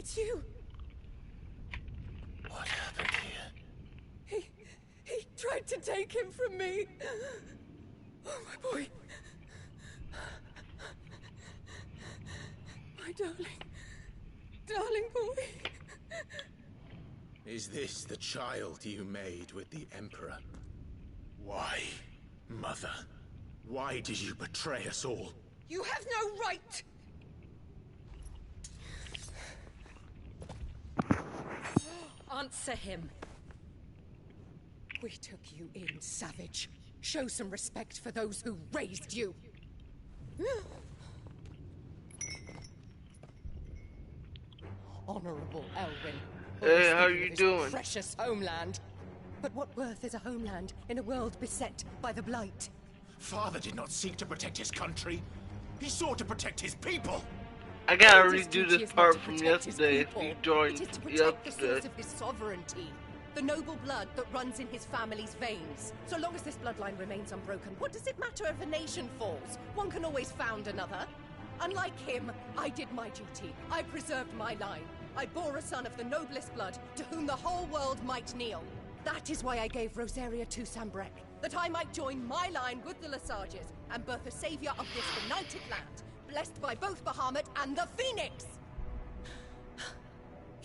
It's you. What happened here? He tried to take him from me. Oh, my boy. My darling boy. Is this the child you made with the Emperor? Why, Mother? Why did you betray us all? You have no right! Answer him. We took you in, savage. Show some respect for those who raised you. Honorable Elwyn. Hey, how you doing? Precious homeland. But what worth is a homeland in a world beset by the Blight? Father did not seek to protect his country. He sought to protect his people. I gotta His redo duty this is not part to from protect his yesterday if people. you joined It is to protect the yesterday. source of his sovereignty. The noble blood that runs in his family's veins. So long as this bloodline remains unbroken, what does it matter if a nation falls? One can always found another. Unlike him, I did my duty. I preserved my line. I bore a son of the noblest blood, to whom the whole world might kneel. That is why I gave Rosaria to Sambrek, that I might join my line with the Lesages and birth a savior of this benighted land, blessed by both Bahamut and the Phoenix!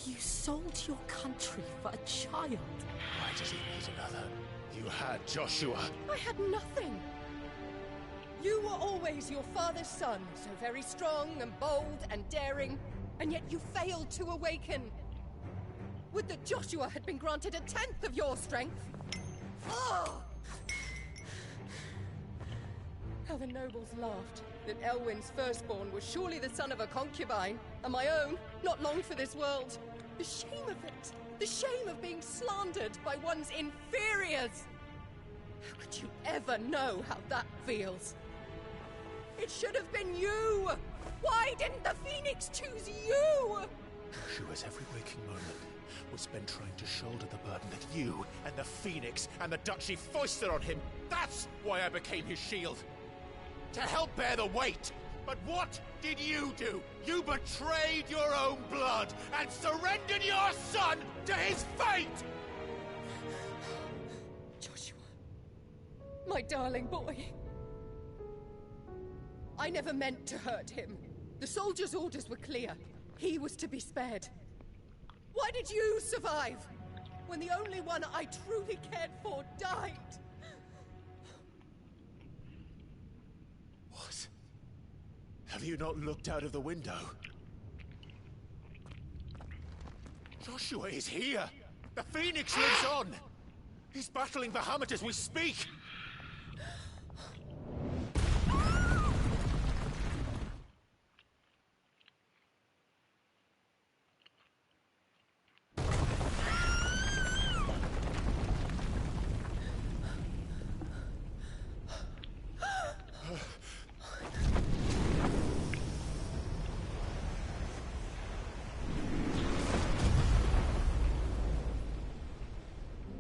You sold your country for a child. Why does he need another? You had Joshua. I had nothing. You were always your father's son, so very strong and bold and daring, and yet you failed to awaken. Would that Joshua had been granted 1/10 of your strength. Oh! How the nobles laughed that Elwyn's firstborn was surely the son of a concubine, and my own, not long for this world. The shame of it! The shame of being slandered by one's inferiors! How could you ever know how that feels? It should have been you! Why didn't the Phoenix choose you? Joshua's every waking moment was spent trying to shoulder the burden that you and the Phoenix and the Duchy foisted on him. That's why I became his shield. To help bear the weight. But what did you do? You betrayed your own blood and surrendered your son to his fate! Joshua. My darling boy. I never meant to hurt him. The soldiers' orders were clear. He was to be spared. Why did you survive? When the only one I truly cared for died? What? Have you not looked out of the window? Joshua is here! The Phoenix lives on! He's battling Bahamut as we speak!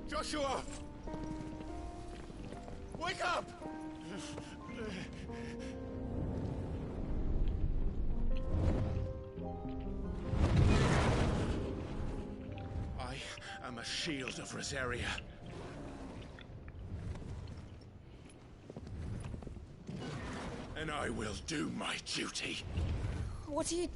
Joshua! Wake up! I am a shield of Rosaria. And I will do my duty. What are you...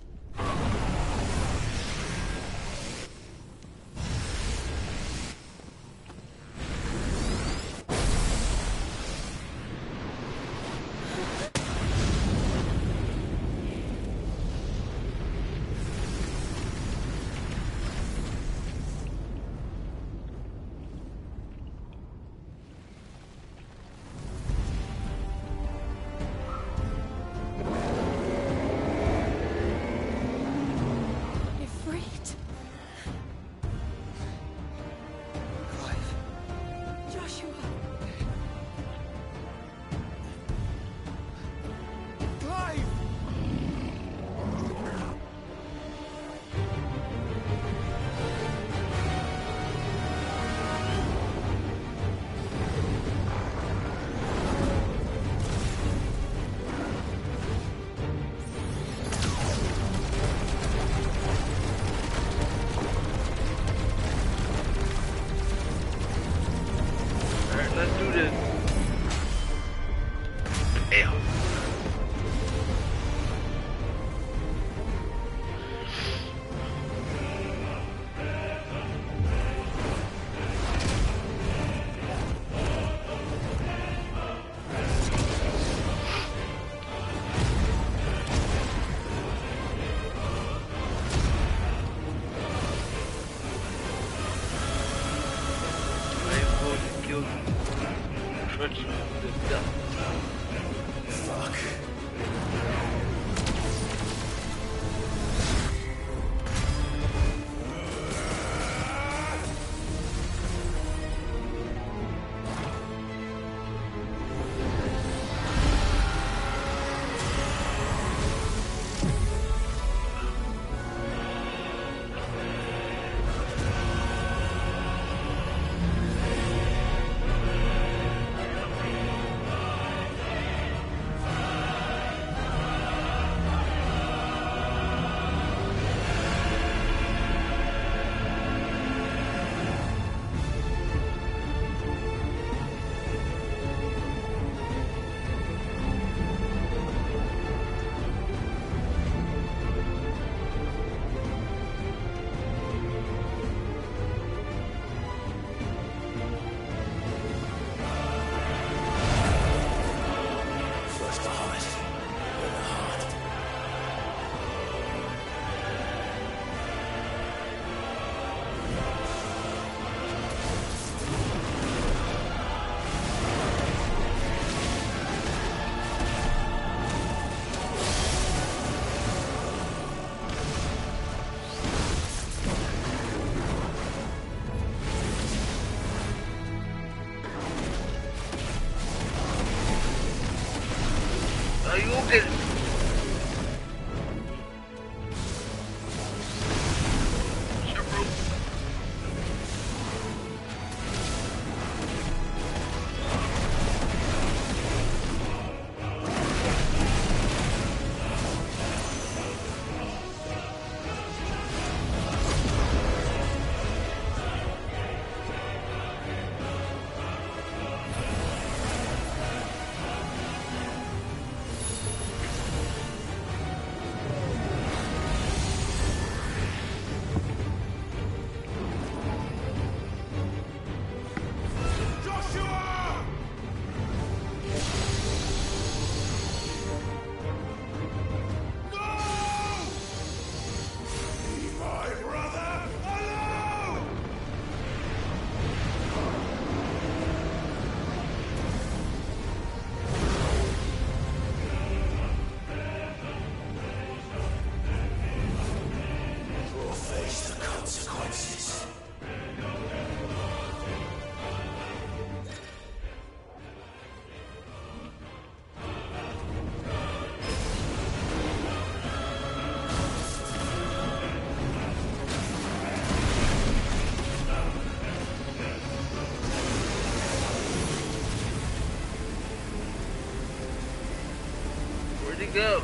go.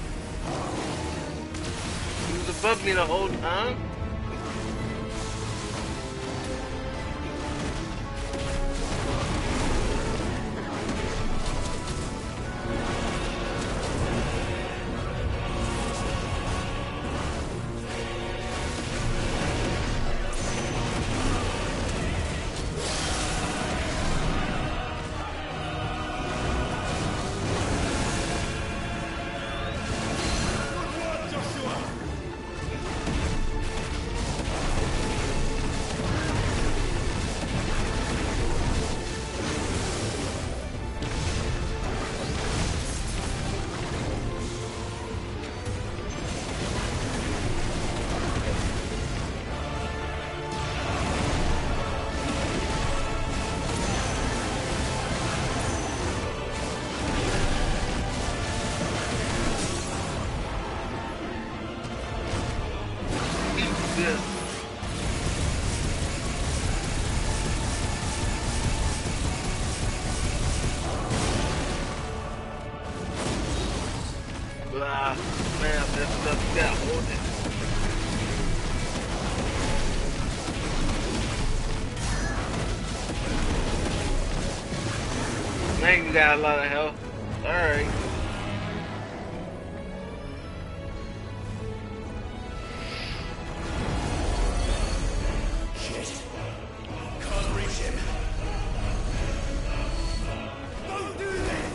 He was above me the whole time. Ah, man, I messed up. You gotta hold it. Man, you got a lot of health. Alright. Shit. Can't reach him. Don't do this!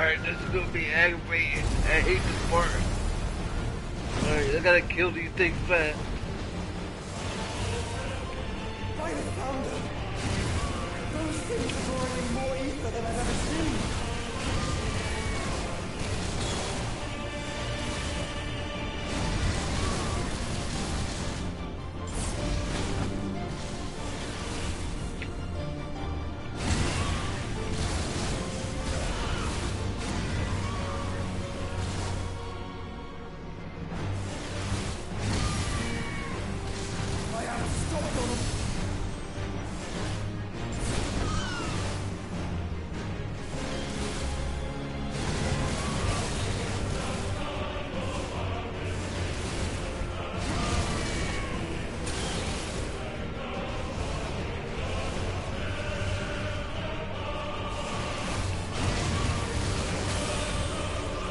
Alright, this is gonna be aggravating. I hate this part. Alright, I gotta kill these things fast. By the founder! Those things are drawing more ether than I've ever seen!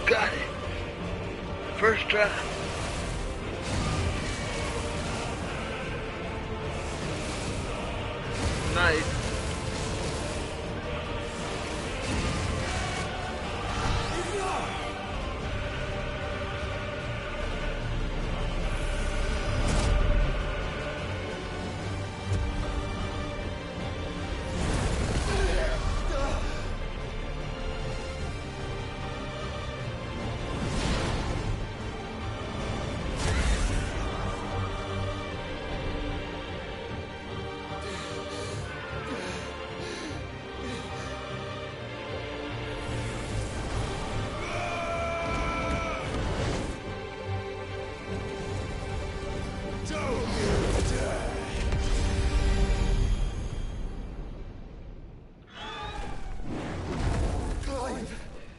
Got it. First try. Nice.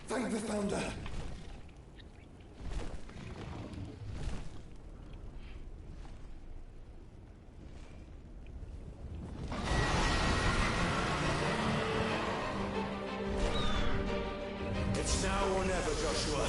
Thank the founder. It's now or never, Joshua.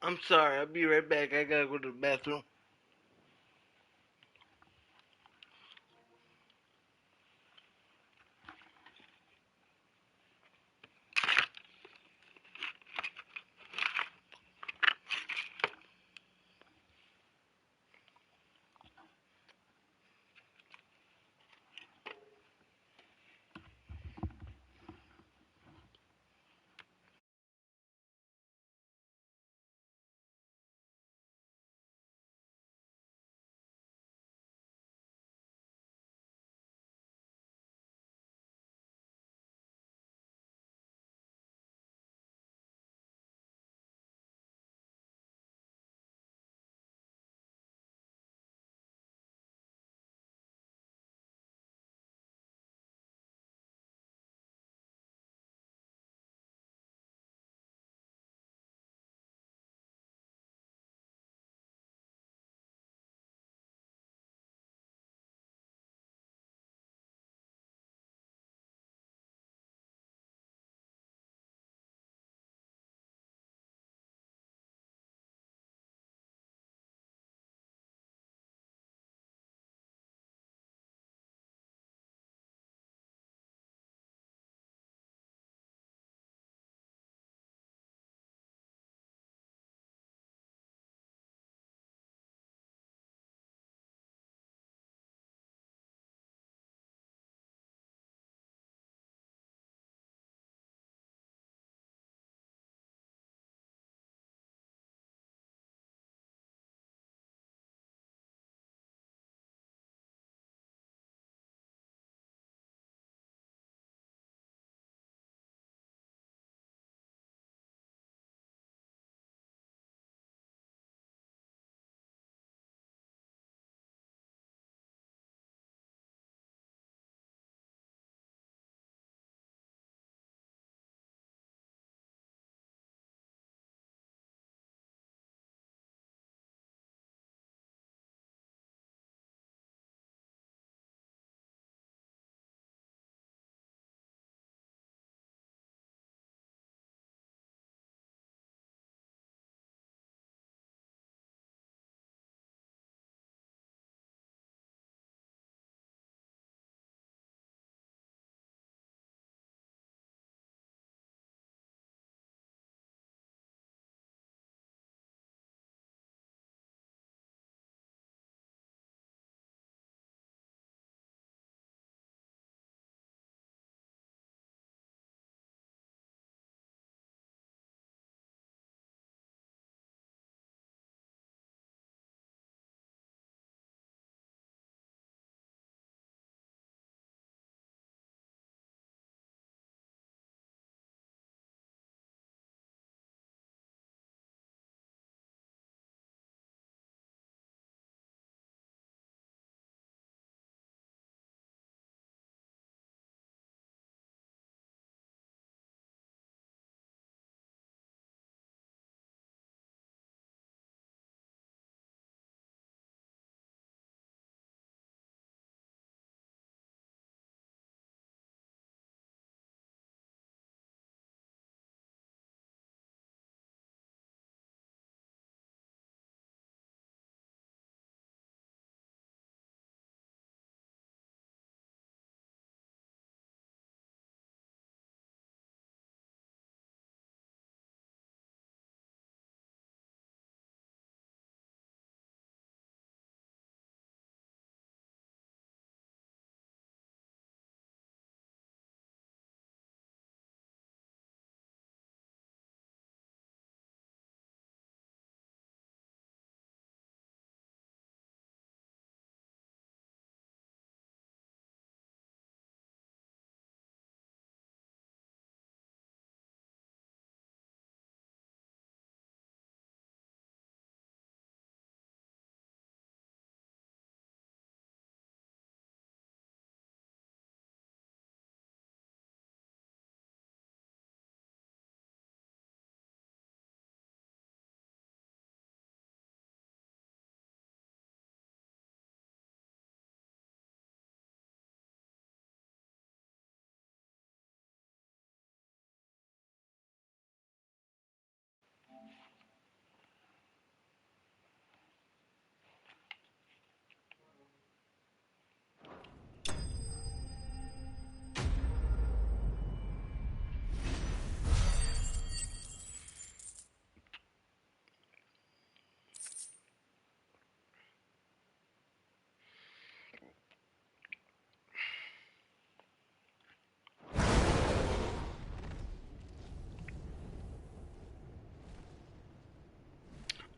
I'm sorry. I'll be right back. I gotta go to the bathroom.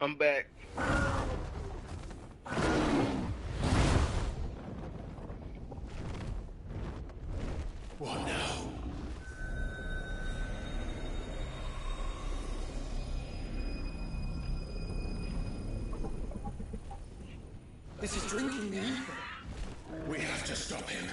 I'm back. What now? This is drinking the ether. We have to stop him.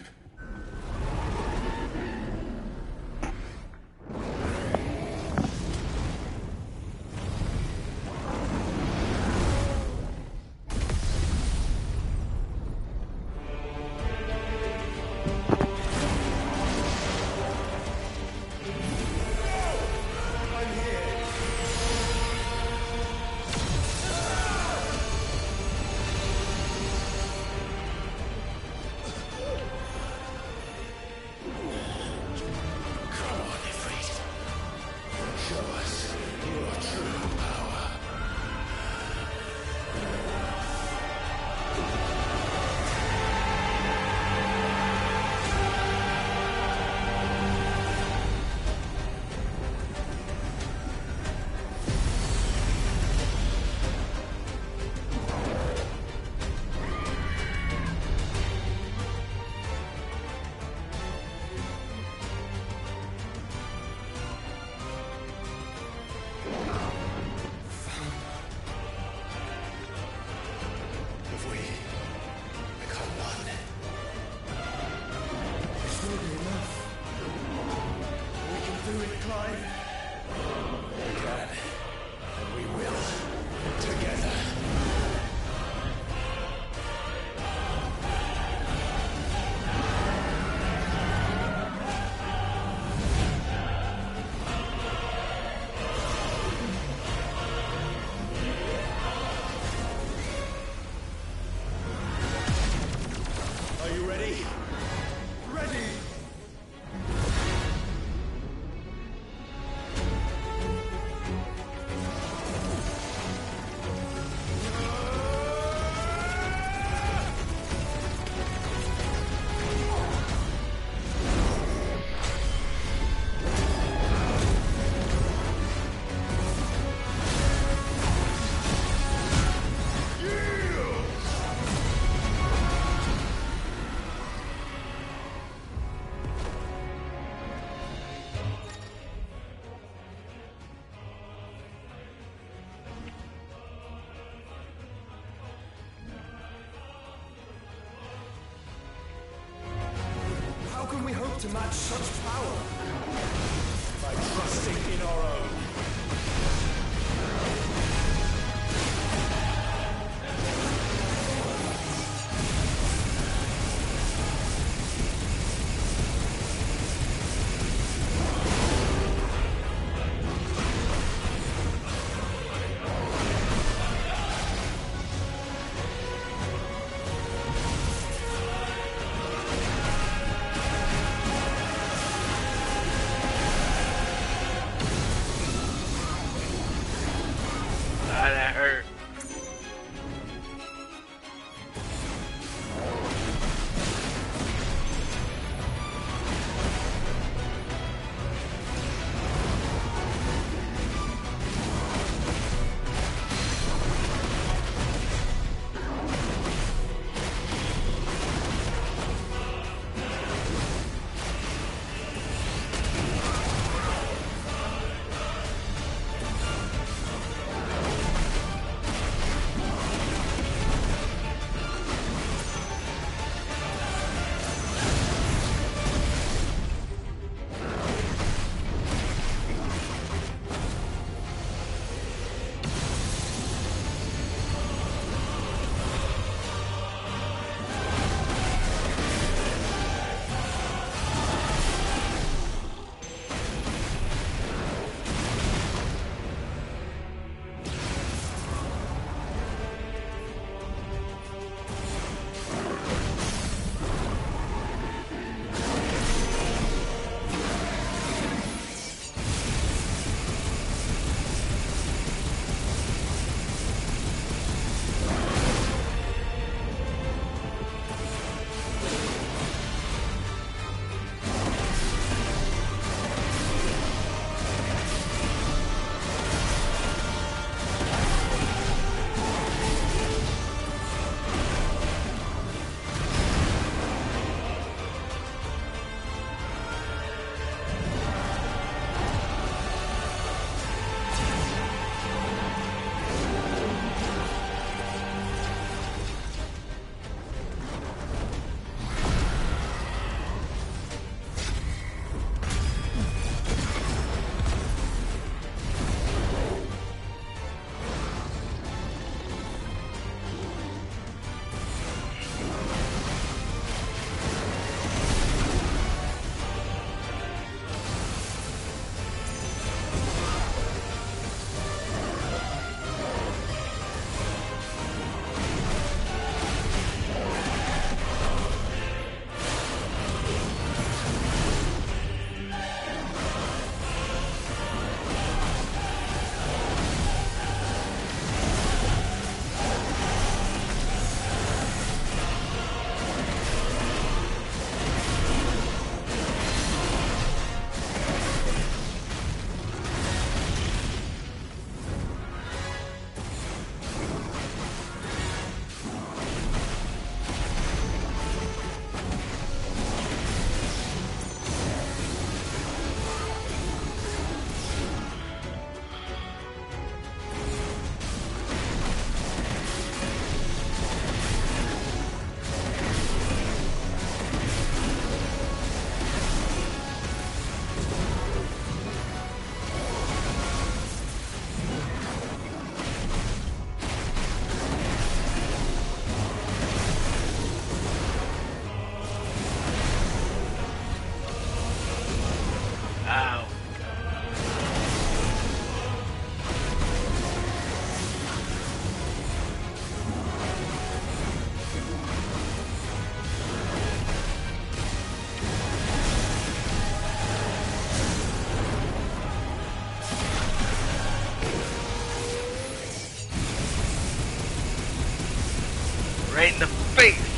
How can we hope to match such power? By trusting in our own. Ah, that hurt. Right in the face.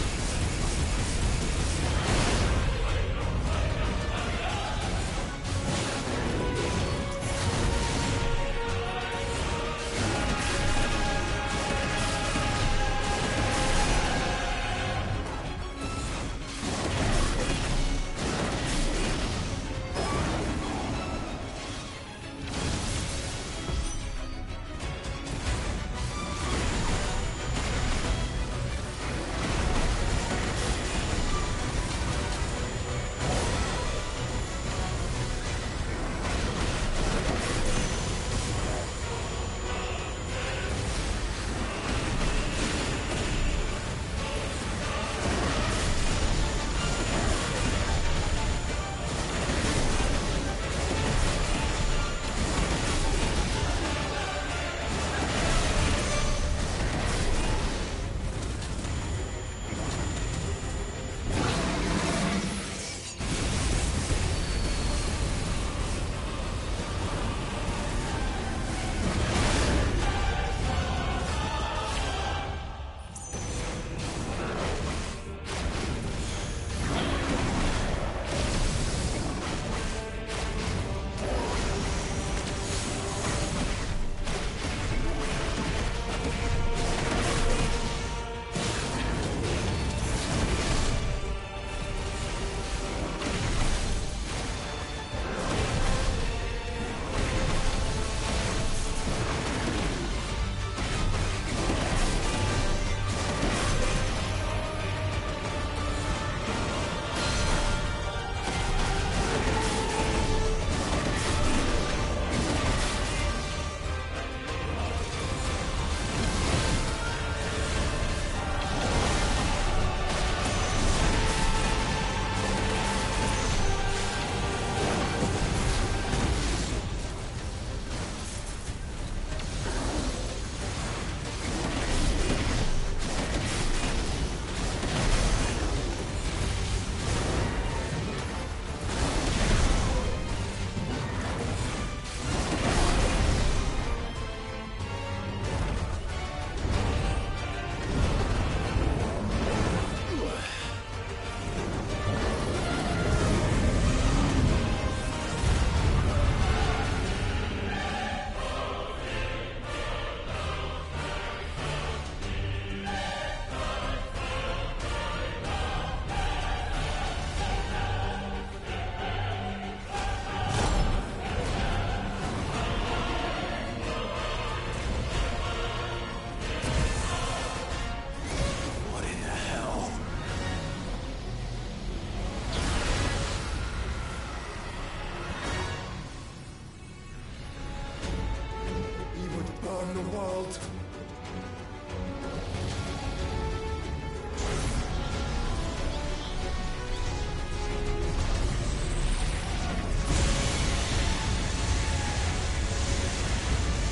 The world.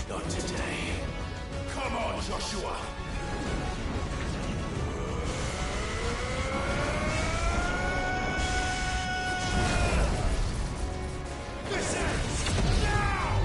Not today. Come on, Joshua! This ends now!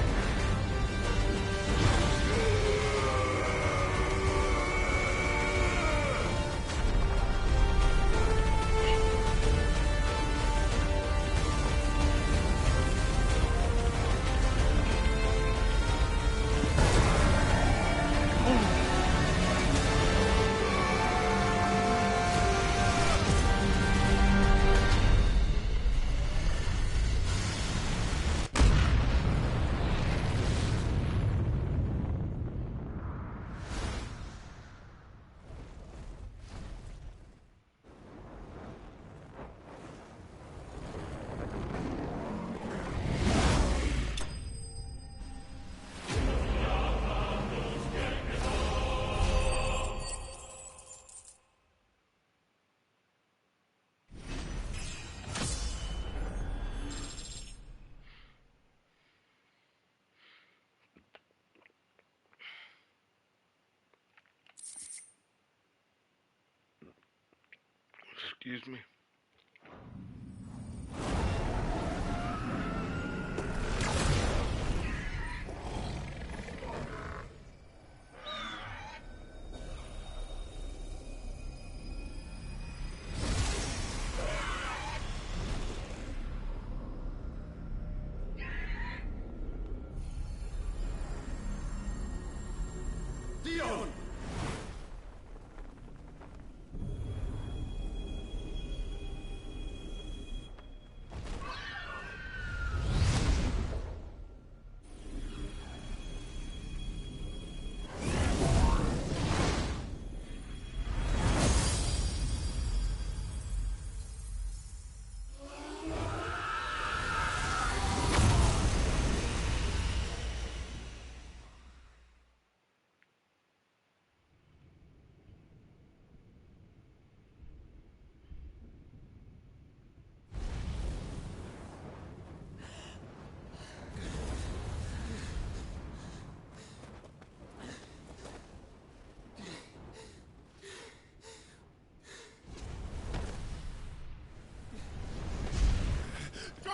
Excuse me.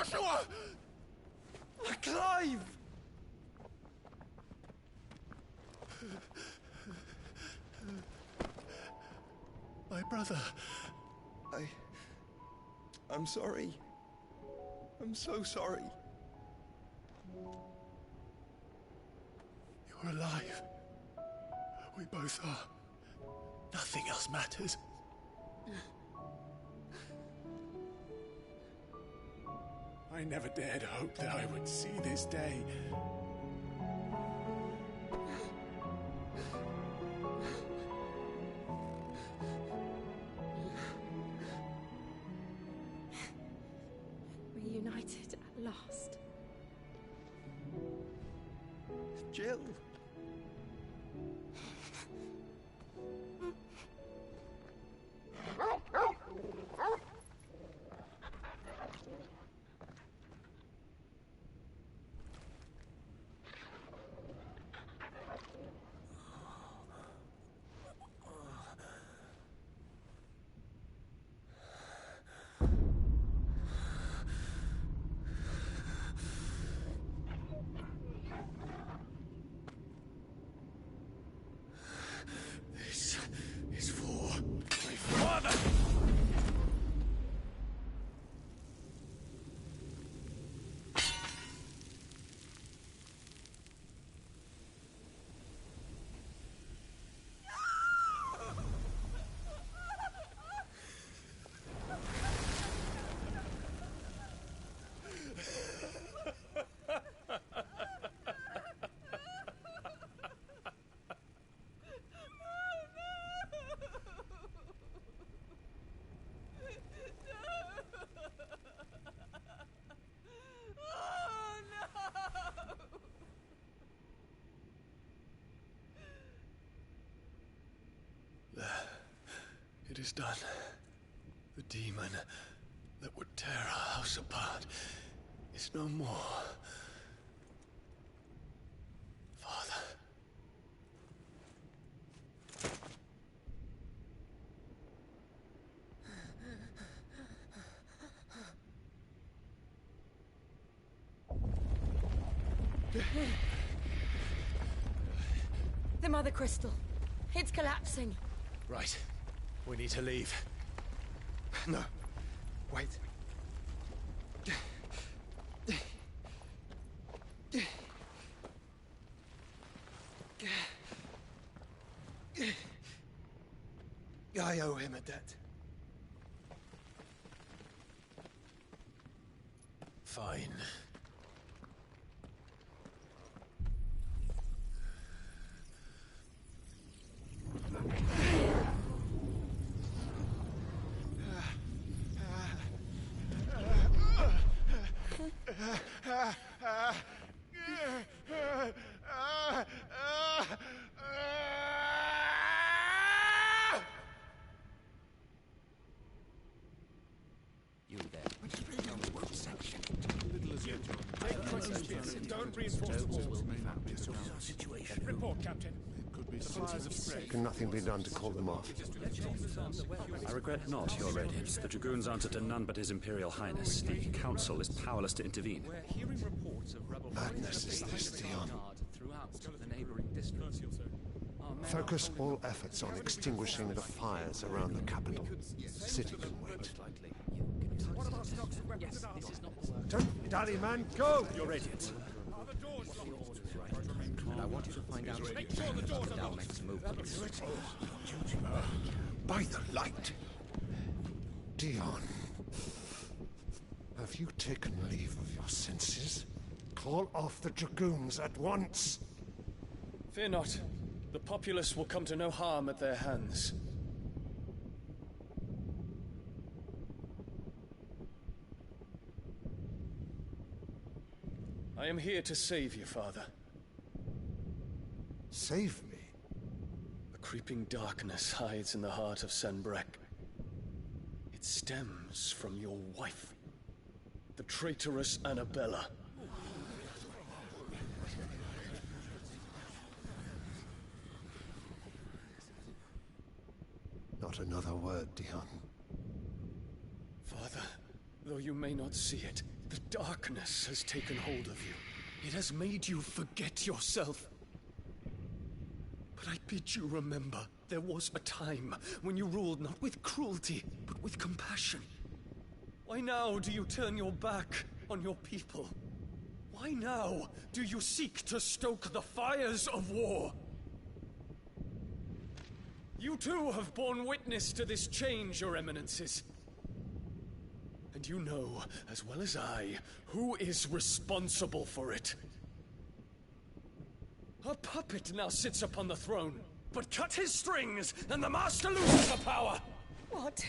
Joshua! Clive! My brother. I'm sorry. I'm so sorry. You're alive. We both are. Nothing else matters. I never dared hope that I would see this day. Reunited at last. Jill. This is for my father! It is done. The demon that would tear our house apart is no more. Father. The Mother Crystal. It's collapsing. Right. We need to leave. No. Wait. I owe him a debt. Fine. You there. Don't reinforce the walls. Report, Captain. Can nothing be done to call them off? I regret not, Your Radiance. The Dragoons answer to none but His Imperial Highness. The Council is powerless to intervene. We're hearing reports of rebel Madness is this, Dion. throughout the neighboring districts. Focus all efforts on extinguishing the fires around the capital. City can wait. Don't dally, man, go! Your Radiance. And I want you to find out Make sure the doors are locked. next movements. By the light! Dion, have you taken leave of your senses? Call off the Dragoons at once! Fear not. The populace will come to no harm at their hands. I am here to save you, Father. Save me? A creeping darkness hides in the heart of Sanbreque. It stems from your wife, the traitorous Annabella. Not another word, Dion. Father, though you may not see it, The darkness has taken hold of you. It has made you forget yourself. But I bid you remember, there was a time when you ruled not with cruelty, but with compassion. Why now do you turn your back on your people? Why now do you seek to stoke the fires of war? You too have borne witness to this change, Your Eminences. And you know, as well as I, who is responsible for it. A puppet now sits upon the throne, but cut his strings, and the Master loses the power! What?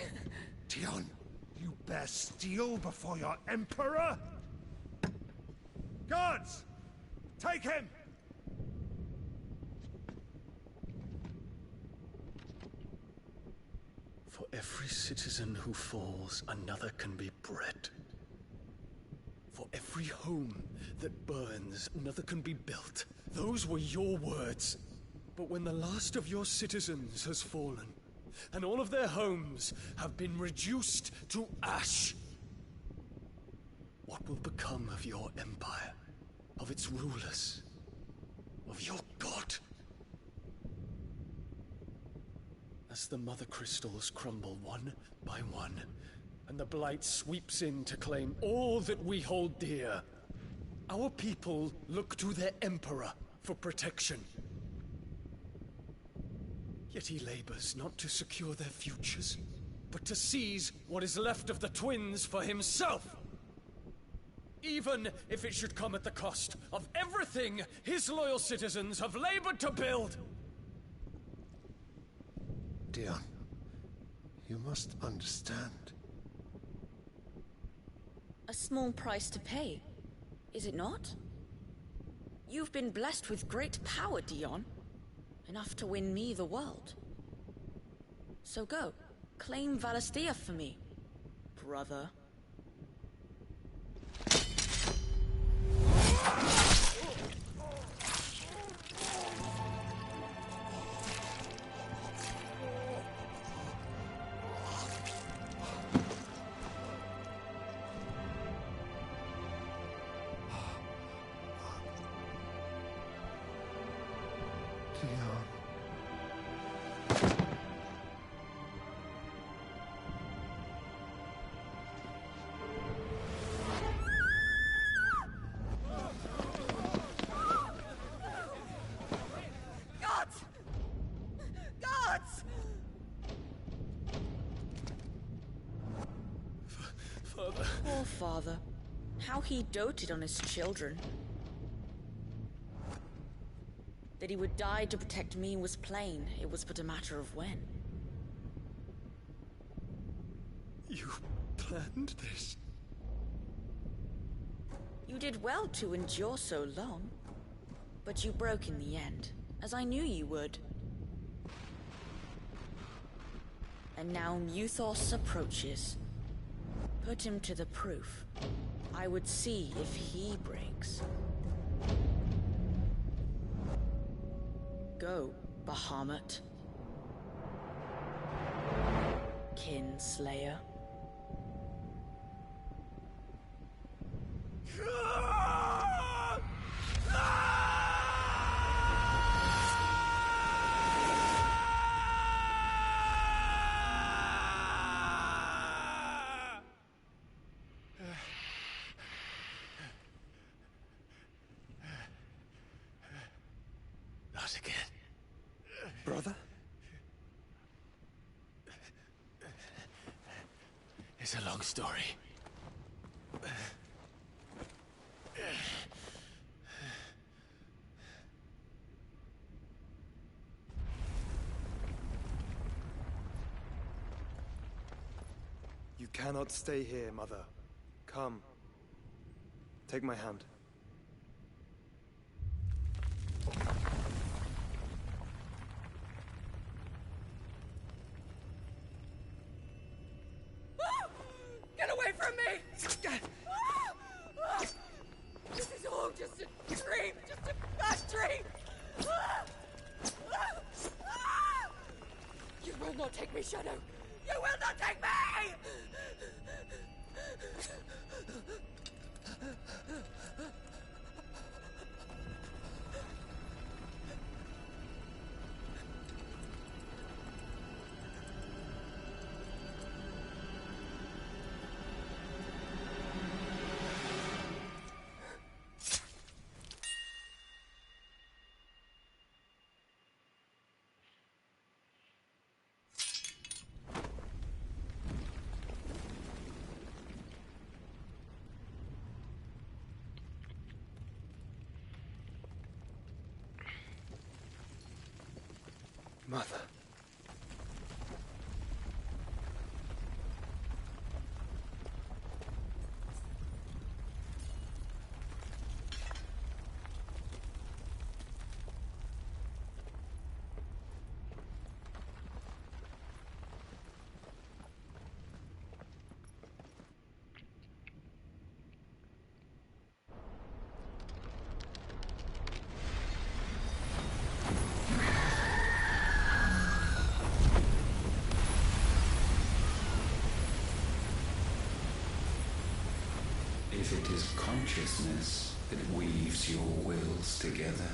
Dion, you bear steel before your Emperor? Guards! Take him! For every citizen who falls, another can be bred. For every home that burns, another can be built. Those were your words. But when the last of your citizens has fallen, and all of their homes have been reduced to ash, what will become of your empire, of its rulers, of your god? As the Mother Crystals crumble one by one, and the Blight sweeps in to claim all that we hold dear, our people look to their Emperor for protection. Yet he labors not to secure their futures, but to seize what is left of the twins for himself. Even if it should come at the cost of everything his loyal citizens have labored to build. Dion, you must understand. A small price to pay, is it not? You've been blessed with great power, Dion. Enough to win me the world. So go, claim Valisthea for me, brother. Poor father. How he doted on his children. That he would die to protect me was plain. It was but a matter of when. You planned this? You did well to endure so long. But you broke in the end, as I knew you would. And now Muthos approaches. Put him to the proof. I would see if he breaks. Go, Bahamut. Kinslayer. Not again. Brother? It's a long story. You cannot stay here, Mother. Come. Take my hand. Get away from me! This is all just a dream! Just a bad dream! You will not take me, Shadow! You will not take me! Mother. If it is consciousness that weaves your wills together,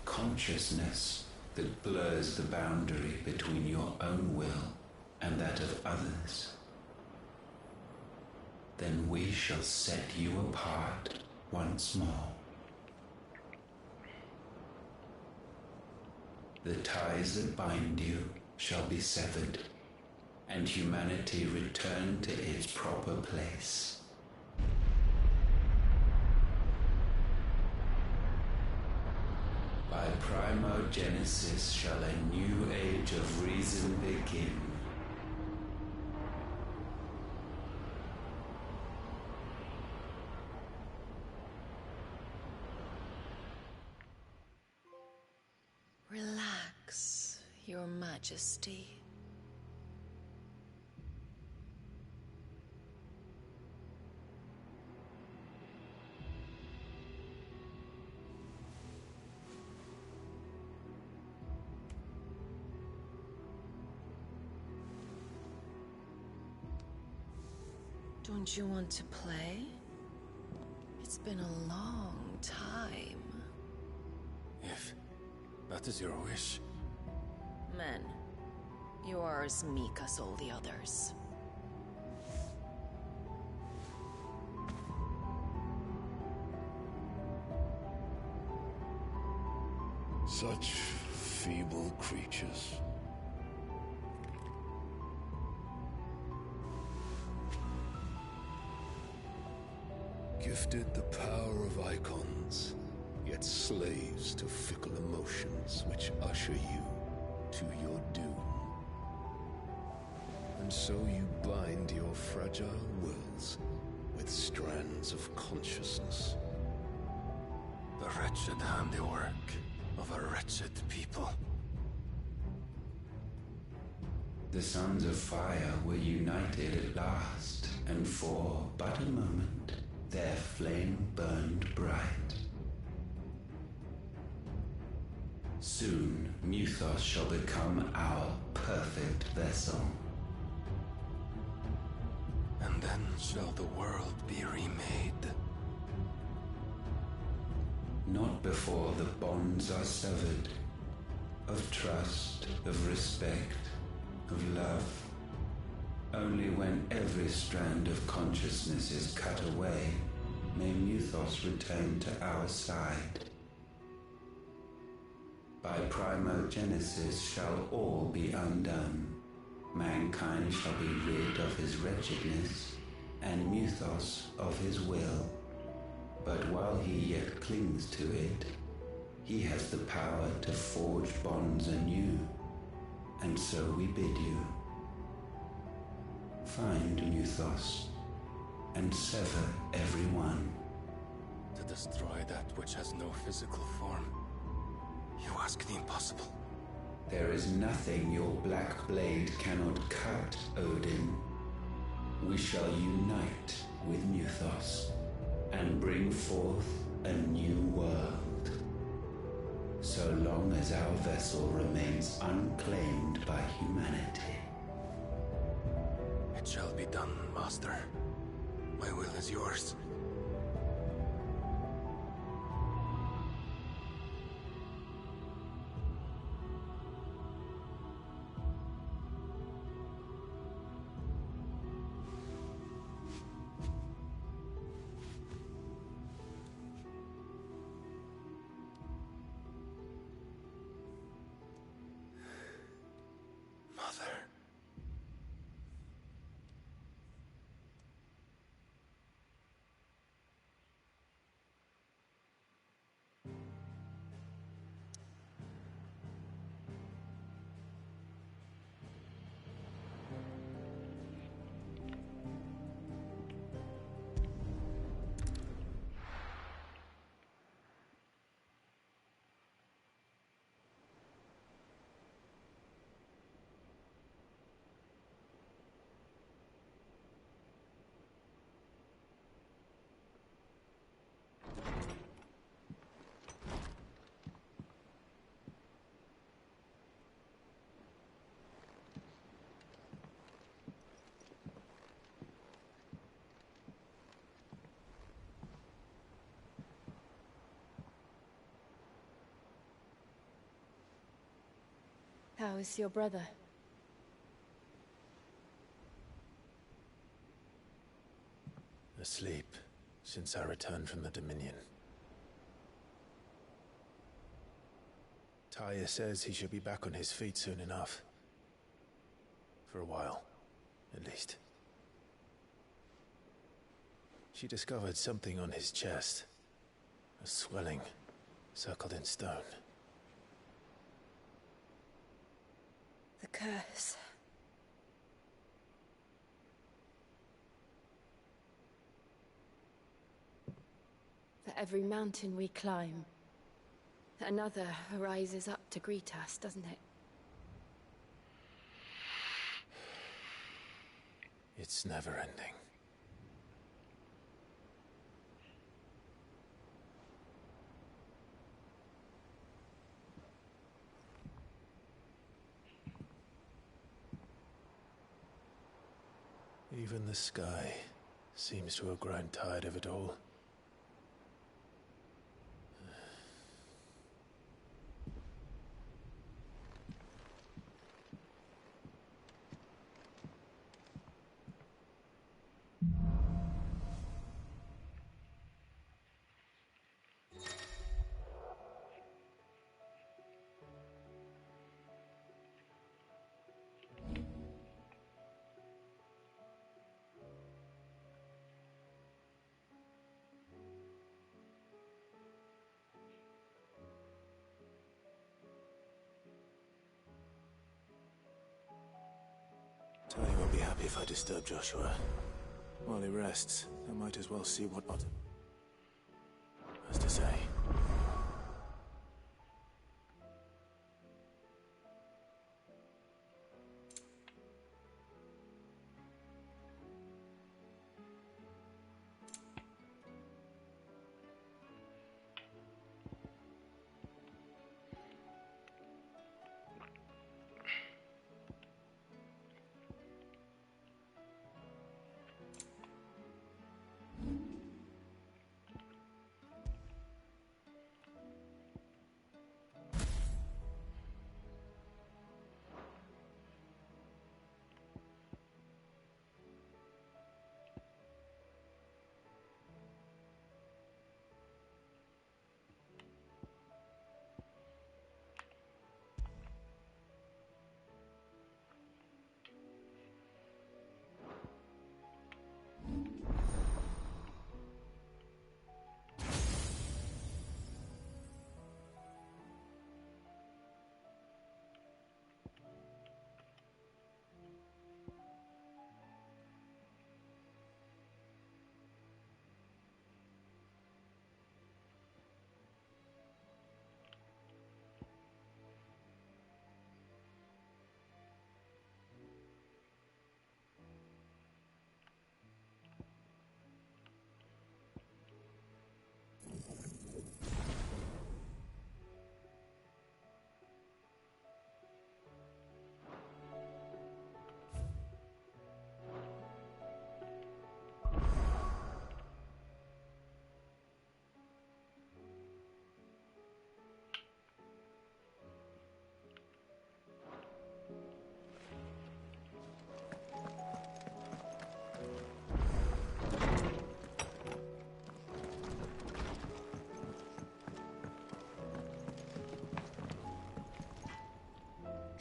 consciousness that blurs the boundary between your own will and that of others, then we shall set you apart once more. The ties that bind you shall be severed, and humanity return to its proper place. By primogenesis shall a new age of reason begin. Relax, Your Majesty. Don't you want to play? It's been a long time. If that is your wish. Men, you are as meek as all the others. Such feeble creatures. Gifted the power of icons, yet slaves to fickle emotions which usher you to your doom. And so you bind your fragile wills with strands of consciousness. The wretched handiwork of a wretched people. The Sons of Fire were united at last, and for but a moment their flame burned bright. Soon, Muthos shall become our perfect vessel. And then shall the world be remade. Not before the bonds are severed, of trust, of respect, of love. Only when every strand of consciousness is cut away, may Muthos return to our side. By primogenesis shall all be undone. Mankind shall be rid of his wretchedness, and Muthos of his will. But while he yet clings to it, he has the power to forge bonds anew, and so we bid you. Find Muthos, and sever every one. To destroy that which has no physical form. You ask the impossible. There is nothing your black blade cannot cut, Odin. We shall unite with Muthos, and bring forth a new world. So long as our vessel remains unclaimed by humanity. It shall be done, Master. My will is yours. How is your brother? Asleep since I returned from the Dominion. Talia says he should be back on his feet soon enough. For a while, at least. She discovered something on his chest. A swelling, circled in stone. The curse. For every mountain we climb, another rises up to greet us, doesn't it? It's never ending. Even the sky seems to have grown tired of it all. Tali won't be happy if I disturb Joshua. While he rests, I might as well see what has to say.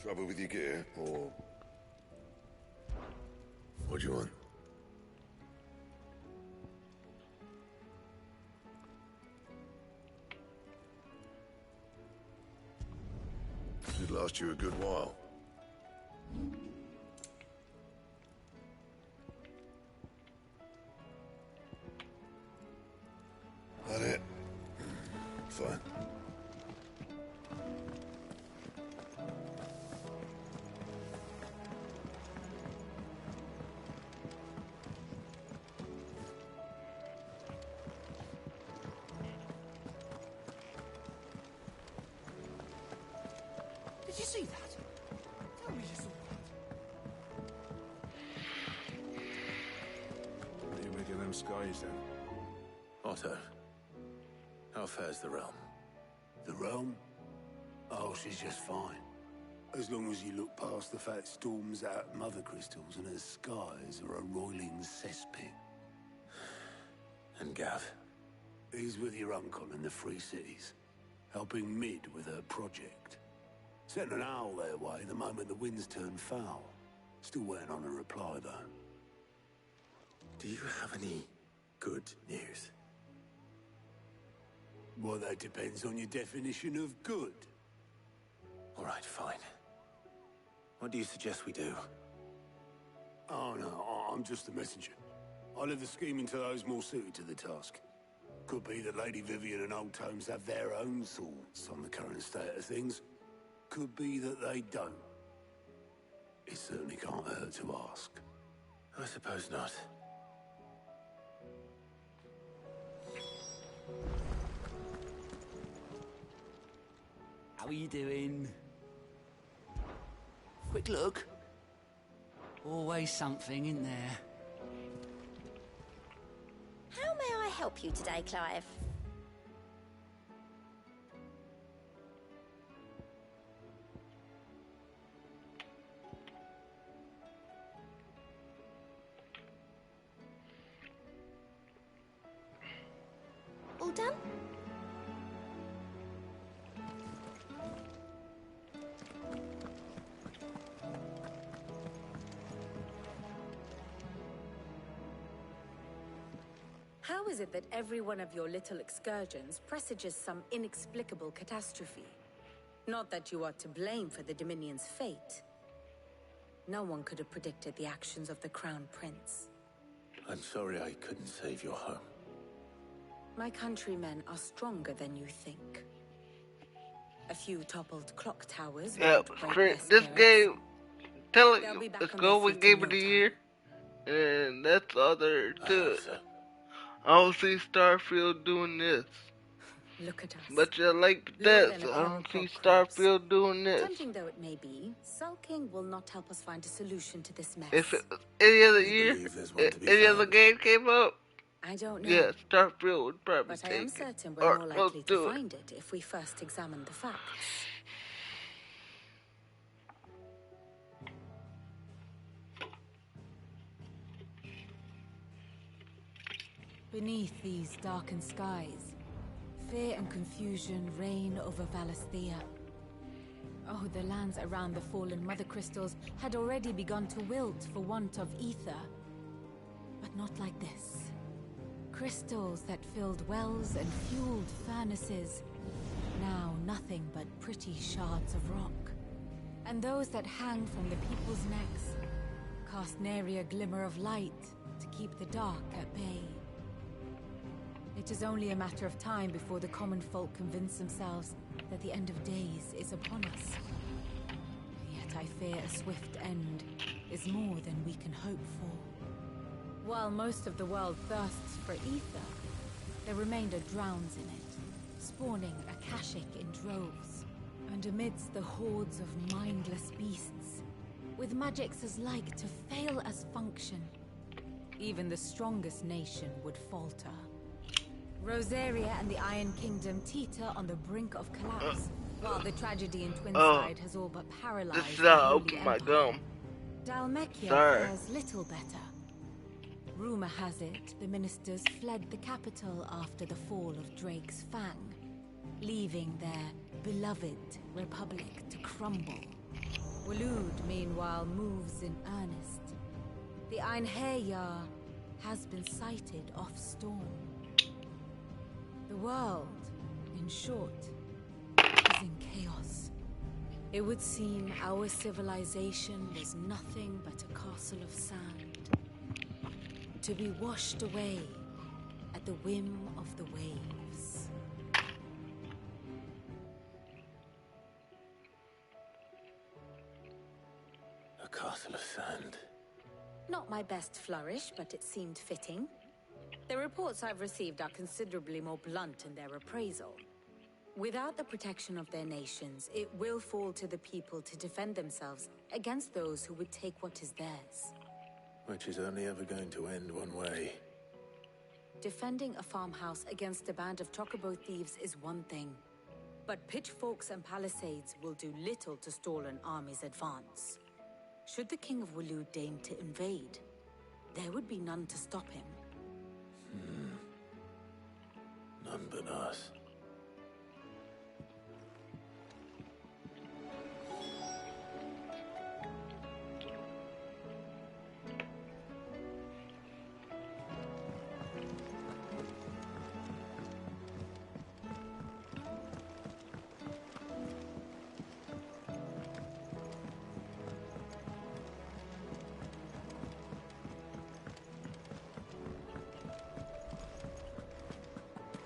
Trouble with your gear, or... What do you want? Should last you a good while. That it? Fine. Did you see that? Tell me you saw that. What do you make of them skies, then? Otto, how fares the realm? The realm? Oh, she's just fine. As long as you look past the fact storms out mother crystals and her skies are a roiling cesspit. And Gav? He's with your uncle in the Free Cities, helping Mid with her project. Sent an owl their way the moment the winds turned foul. Still waiting on a reply, though. Do you have any good news? Well, that depends on your definition of good. All right, fine. What do you suggest we do? Oh, no, I'm just the messenger. I leave the scheming to those more suited to the task. Could be that Lady Vivian and Old Tomes have their own thoughts on the current state of things. Could be that they don't. It certainly can't hurt to ask. I suppose not. How are you doing? Quick look. Always something in there. How may I help you today, Clive? All done? How is it that every one of your little excursions presages some inexplicable catastrophe? Not that you are to blame for the Dominion's fate. No one could have predicted the actions of the Crown Prince. I'm sorry I couldn't save your home. My countrymen are stronger than you think. A few toppled clock towers. Yeah, this game, telling you, it's going Game of the Year, and that's all there is to it. I don't see Starfield doing this. Look at us. But you like that, so I don't see Starfield doing this. Tempting though it may be, sulking will not help us find a solution to this mess. If it was any other year, any other game came up, I don't know. yeah, Starfield would probably But take I am it. certain Or we're more likely let's do to it. find it if we first examine the facts. Beneath these darkened skies, fear and confusion reign over Valisthea. Oh, the lands around the fallen mother crystals had already begun to wilt for want of ether. But not like this. Crystals that filled wells and fueled furnaces. Now nothing but pretty shards of rock. And those that hang from the people's necks cast nary a glimmer of light to keep the dark at bay. It is only a matter of time before the common folk convince themselves that the end of days is upon us. Yet I fear a swift end is more than we can hope for. While most of the world thirsts for ether, the remainder drowns in it, spawning Akashic in droves. And amidst the hordes of mindless beasts, with magics as like to fail as function, even the strongest nation would falter. Rosaria and the Iron Kingdom teeter on the brink of collapse, while the tragedy in Twinside has all but paralyzed This is the how I Holy open my Empire. gum. Dhalmekia Sorry. fares little better. Rumor has it the ministers fled the capital after the fall of Drake's Fang, leaving their beloved republic to crumble. Waloed, meanwhile, moves in earnest. The Einherjar has been sighted off Storm. The world, in short, is in chaos. It would seem our civilization was nothing but a castle of sand, to be washed away at the whim of the waves. A castle of sand. Not my best flourish, but it seemed fitting. The reports I've received are considerably more blunt in their appraisal. Without the protection of their nations, it will fall to the people to defend themselves against those who would take what is theirs. Which is only ever going to end one way. Defending a farmhouse against a band of chocobo thieves is one thing. But pitchforks and palisades will do little to stall an army's advance. Should the King of Waloed deign to invade, there would be none to stop him. None but us.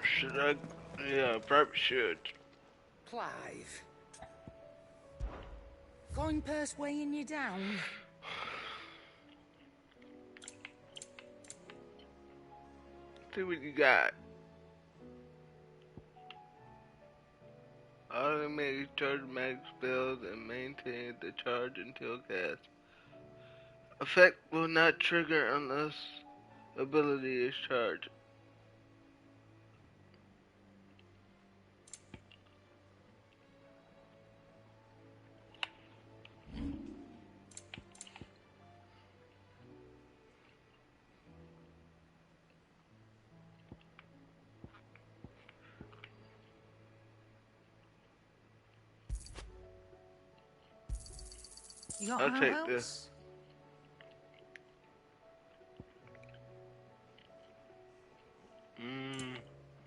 Should I? Yeah, probably should. Clive. Coin purse weighing you down? See what you got. Automatic charge magic spells and maintain the charge until cast. Effect will not trigger unless ability is charged. You got I'll how take else? this.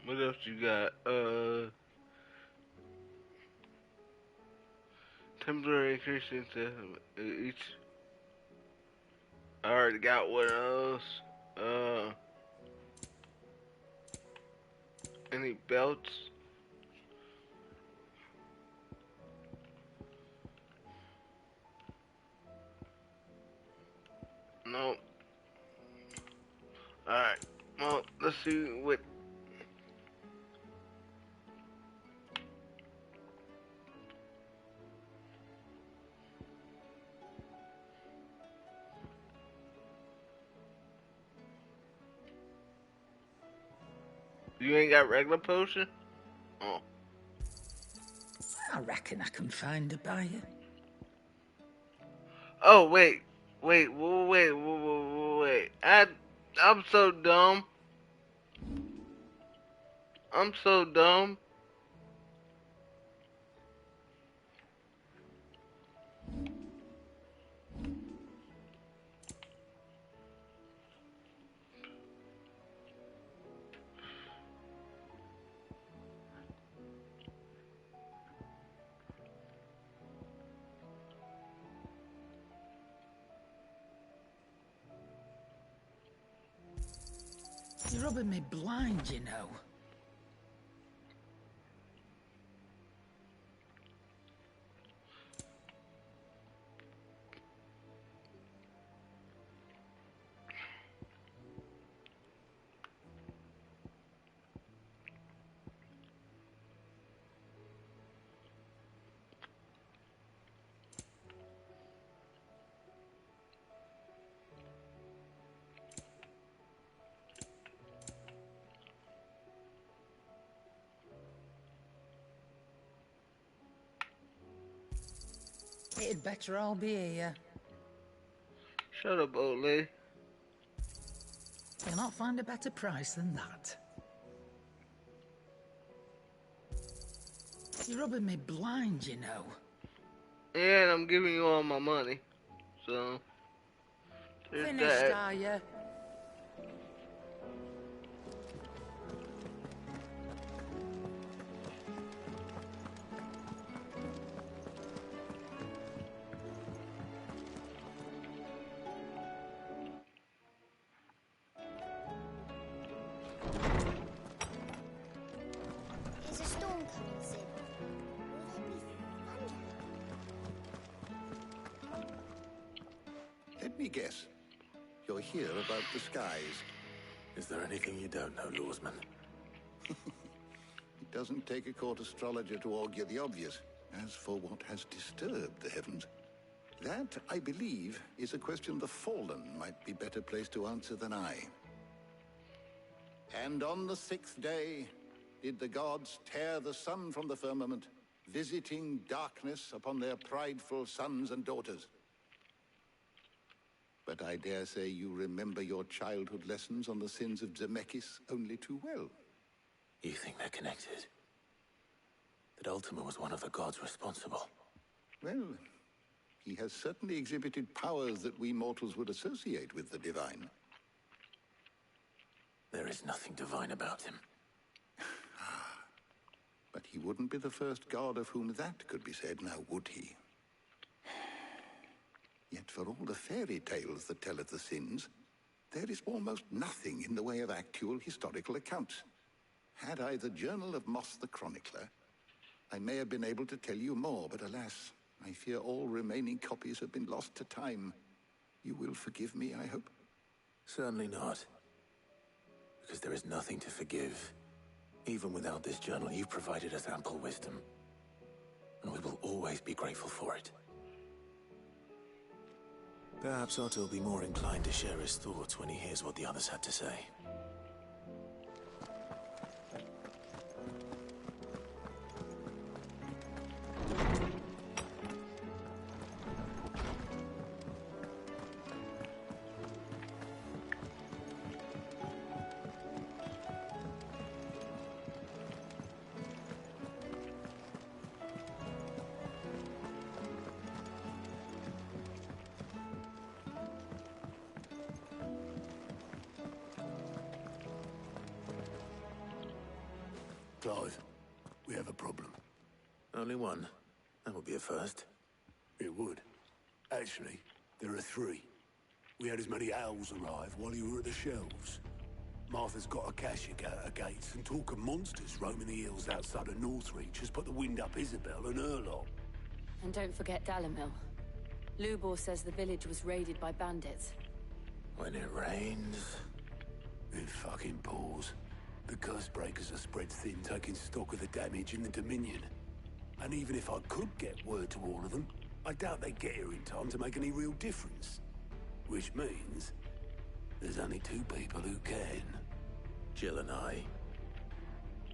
What else you got? Temporary increase into each. I already got one of those. Any belts? No. Alright. Well, let's see what. You ain't got regular potion? Oh. I reckon I can find a buyer. Oh, wait. I'm so dumb. You're rubbing me blind, you know. It'd better all be here. Shut up, old lady. You'll not find a better price than that. You're rubbing me blind, you know. And I'm giving you all my money. So, there's Finished, that. are you? Is a storm coming soon? Will there be thunder? Let me guess. You're here about the skies. Is there anything you don't know, Lawsman? It doesn't take a court astrologer to augur the obvious. As for what has disturbed the heavens, that, I believe, is a question the Fallen might be better placed to answer than I. And on the 6th day, did the gods tear the sun from the firmament, visiting darkness upon their prideful sons and daughters. But I dare say you remember your childhood lessons on the sins of Zemeckis only too well. You think they're connected? That Ultima was one of the gods responsible? Well, he has certainly exhibited powers that we mortals would associate with the divine. There is nothing divine about him. But he wouldn't be the first god of whom that could be said, now would he? Yet for all the fairy tales that tell of the sins, there is almost nothing in the way of actual historical accounts. Had I the Journal of Moss the Chronicler, I may have been able to tell you more, but alas, I fear all remaining copies have been lost to time. You will forgive me, I hope? Certainly not. Because there is nothing to forgive. Even without this journal, you've provided us ample wisdom. And we will always be grateful for it. Perhaps Otto will be more inclined to share his thoughts when he hears what the others had to say. Clive, we have a problem. Only one? That would be a first. It would. Actually, there are three. We had as many owls arrive while you were at the shelves. Martha's got a Kashyyyk out her gates, and talk of monsters roaming the hills outside of Northreach has put the wind up Isabel and her lot. And don't forget Dalimil. Lubor says the village was raided by bandits. When it rains... It fucking pours. The Cursebreakers are spread thin, taking stock of the damage in the Dominion. And even if I could get word to all of them, I doubt they'd get here in time to make any real difference. Which means there's only two people who can. Jill and I.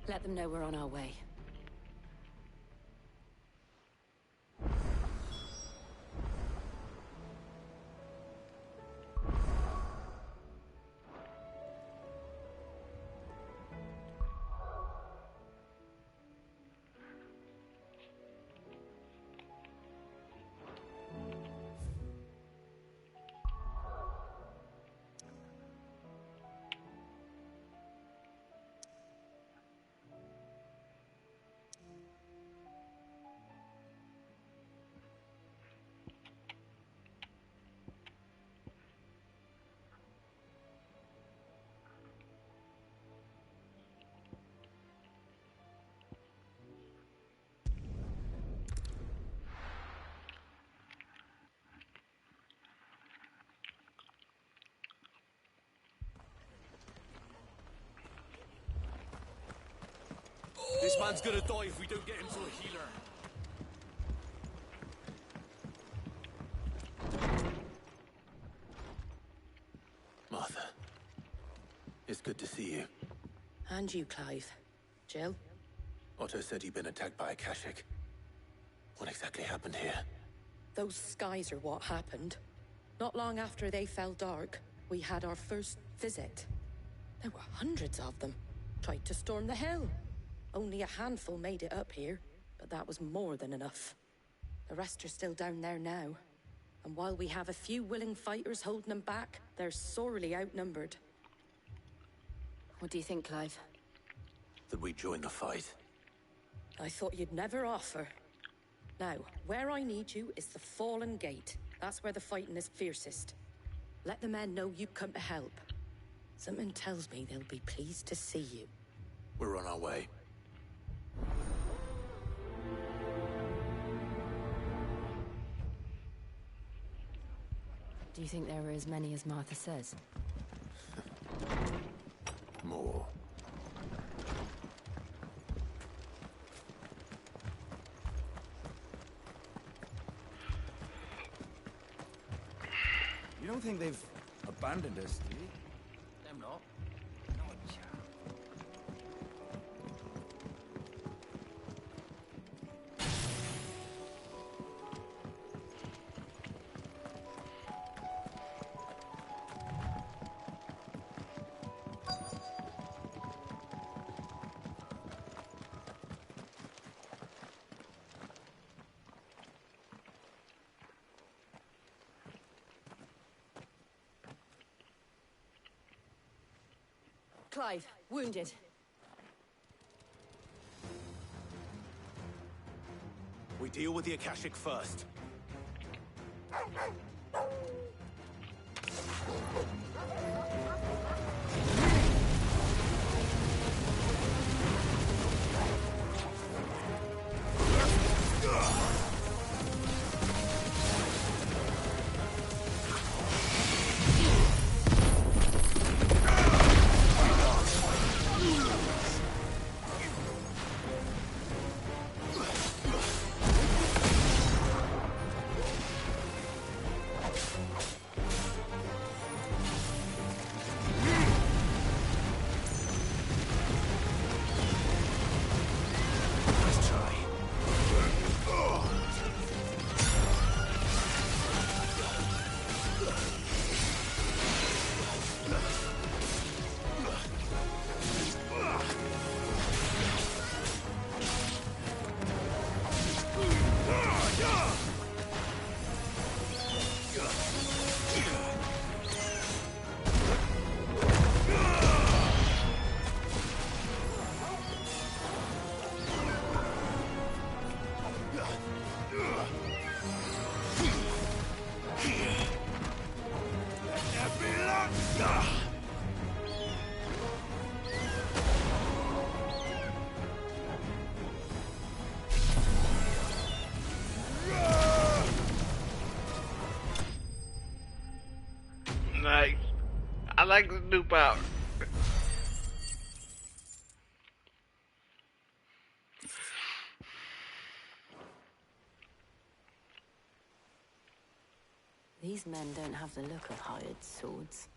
Let them know we're on our way. This man's gonna die if we don't get him to a healer. Martha. It's good to see you. And you, Clive. Jill? Otto said he'd been attacked by a Kashyyyk. What exactly happened here? Those skies are what happened. Not long after they fell dark, we had our first visit. There were hundreds of them. Tried to storm the hill. Only a handful made it up here, but that was more than enough. The rest are still down there now. And while we have a few willing fighters holding them back, they're sorely outnumbered. What do you think, Clive? That we join the fight. I thought you'd never offer. Now, where I need you is the Fallen Gate. That's where the fighting is fiercest. Let the men know you come to help. Something tells me they'll be pleased to see you. We're on our way. Do you think there were as many as Martha says? More. You don't think they've abandoned us, do you? Them not. Clive, wounded. We deal with the Akashic first. Nice. I like the new power. These men don't have the look of hired swords.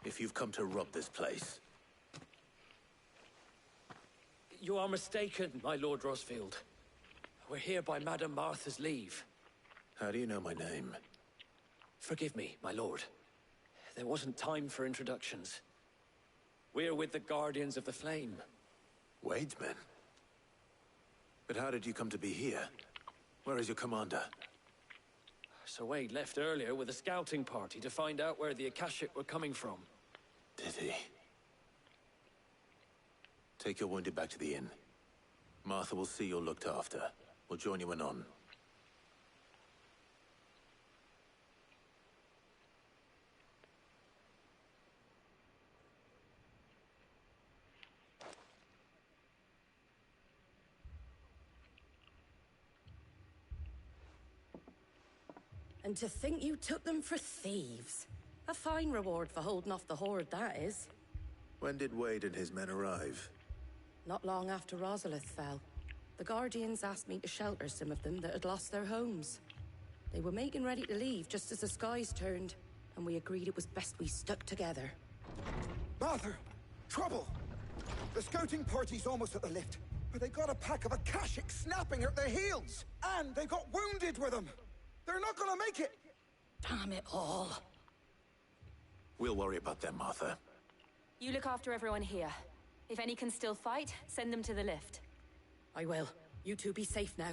If you've come to rob this place... You are mistaken, my Lord Rosfield. We're here by Madame Martha's leave. How do you know my name? Forgive me, my lord. There wasn't time for introductions. We're with the Guardians of the Flame. Wade's men? But how did you come to be here? Where is your commander? Sir Wade left earlier with a scouting party to find out where the Akashic were coming from. Did he? Take your wounded back to the inn. Martha will see you're looked after. We'll join you anon. And to think you took them for thieves. A fine reward for holding off the horde, that is. When did Wade and his men arrive? Not long after Rosalith fell. The Guardians asked me to shelter some of them that had lost their homes. They were making ready to leave just as the skies turned, and we agreed it was best we stuck together. Martha! Trouble! The scouting party's almost at the lift, but they got a pack of Akashic snapping at their heels! And they got wounded with them! They're not gonna make it! Damn it all. We'll worry about them, Martha. You look after everyone here. If any can still fight, send them to the lift. I will. You two be safe now.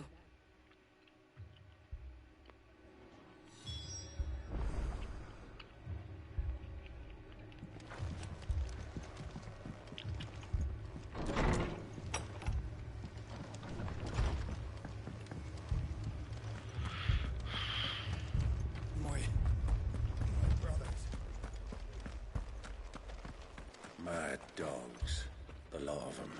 Mad dogs. The law of them.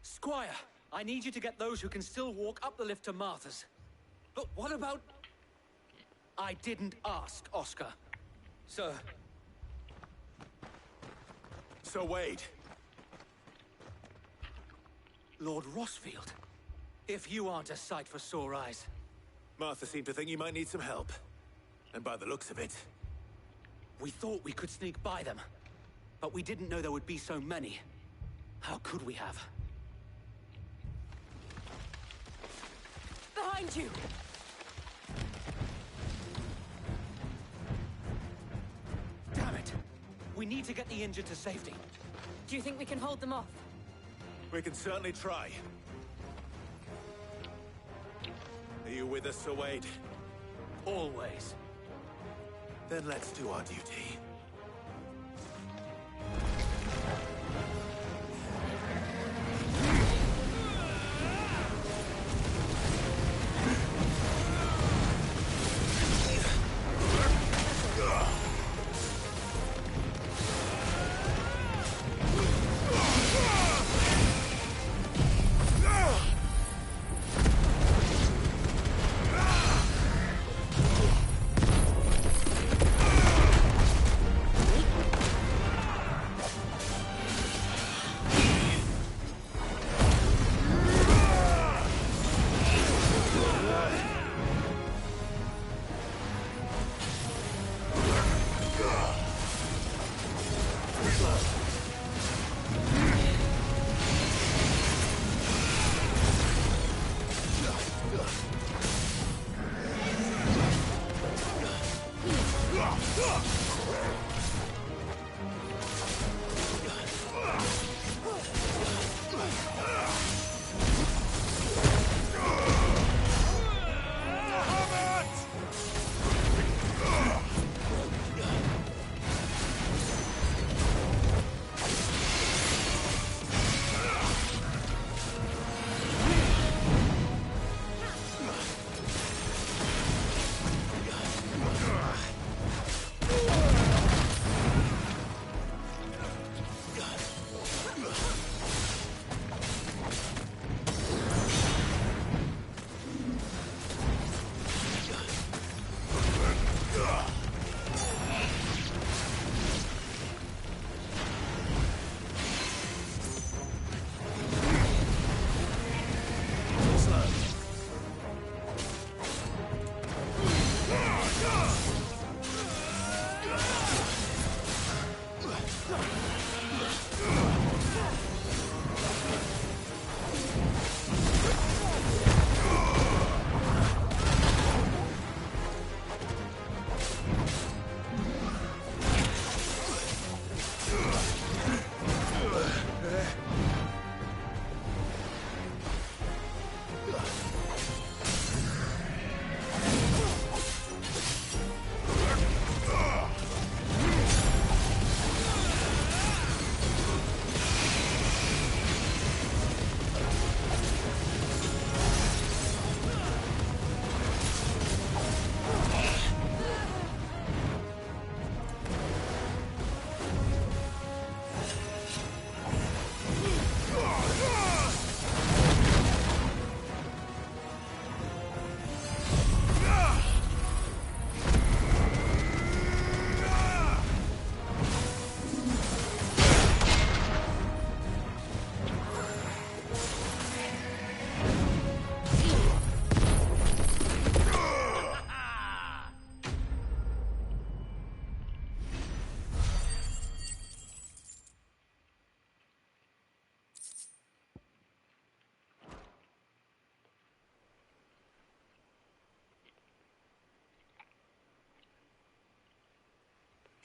Squire, I need you to get those who can still walk up the lift to Martha's. But what about... I didn't ask, Oscar. Sir. Sir Wade. Lord Rosfield. If you aren't a sight for sore eyes. Martha seemed to think you might need some help. And by the looks of it... We thought we could sneak by them, but we didn't know there would be so many. How could we have? Behind you! Damn it! We need to get the injured to safety. Do you think we can hold them off? We can certainly try. Are you with us, Sir Wade? Always. Then let's do our duty.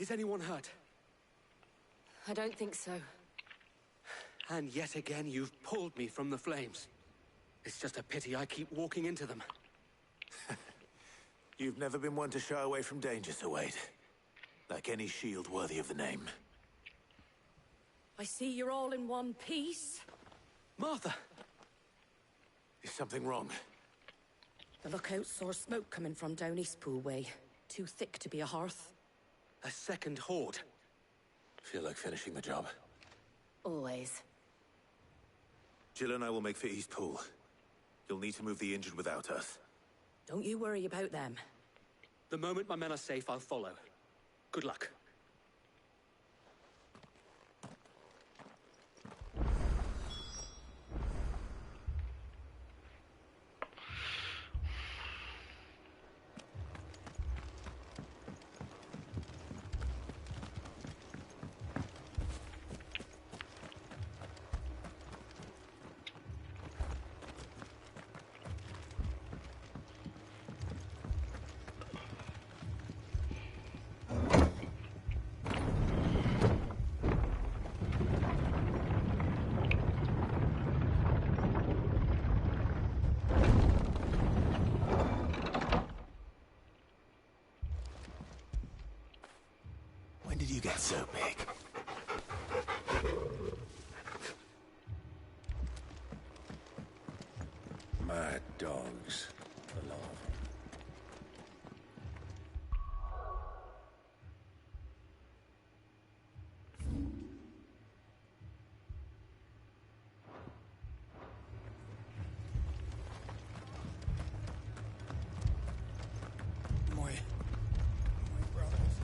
Is anyone hurt? I don't think so. And yet again, you've pulled me from the flames. It's just a pity I keep walking into them. You've never been one to shy away from danger, Sir Wade. Like any shield worthy of the name. I see you're all in one piece. Martha! Is something wrong? The lookout saw smoke coming from down Eastpool way. Too thick to be a hearth. A second horde. Feel like finishing the job. Always. Jill and I will make for Eastpool. You'll need to move the injured without us. Don't you worry about them. The moment my men are safe, I'll follow. Good luck. Not so big. Mad dogs. A lot of them. My brothers.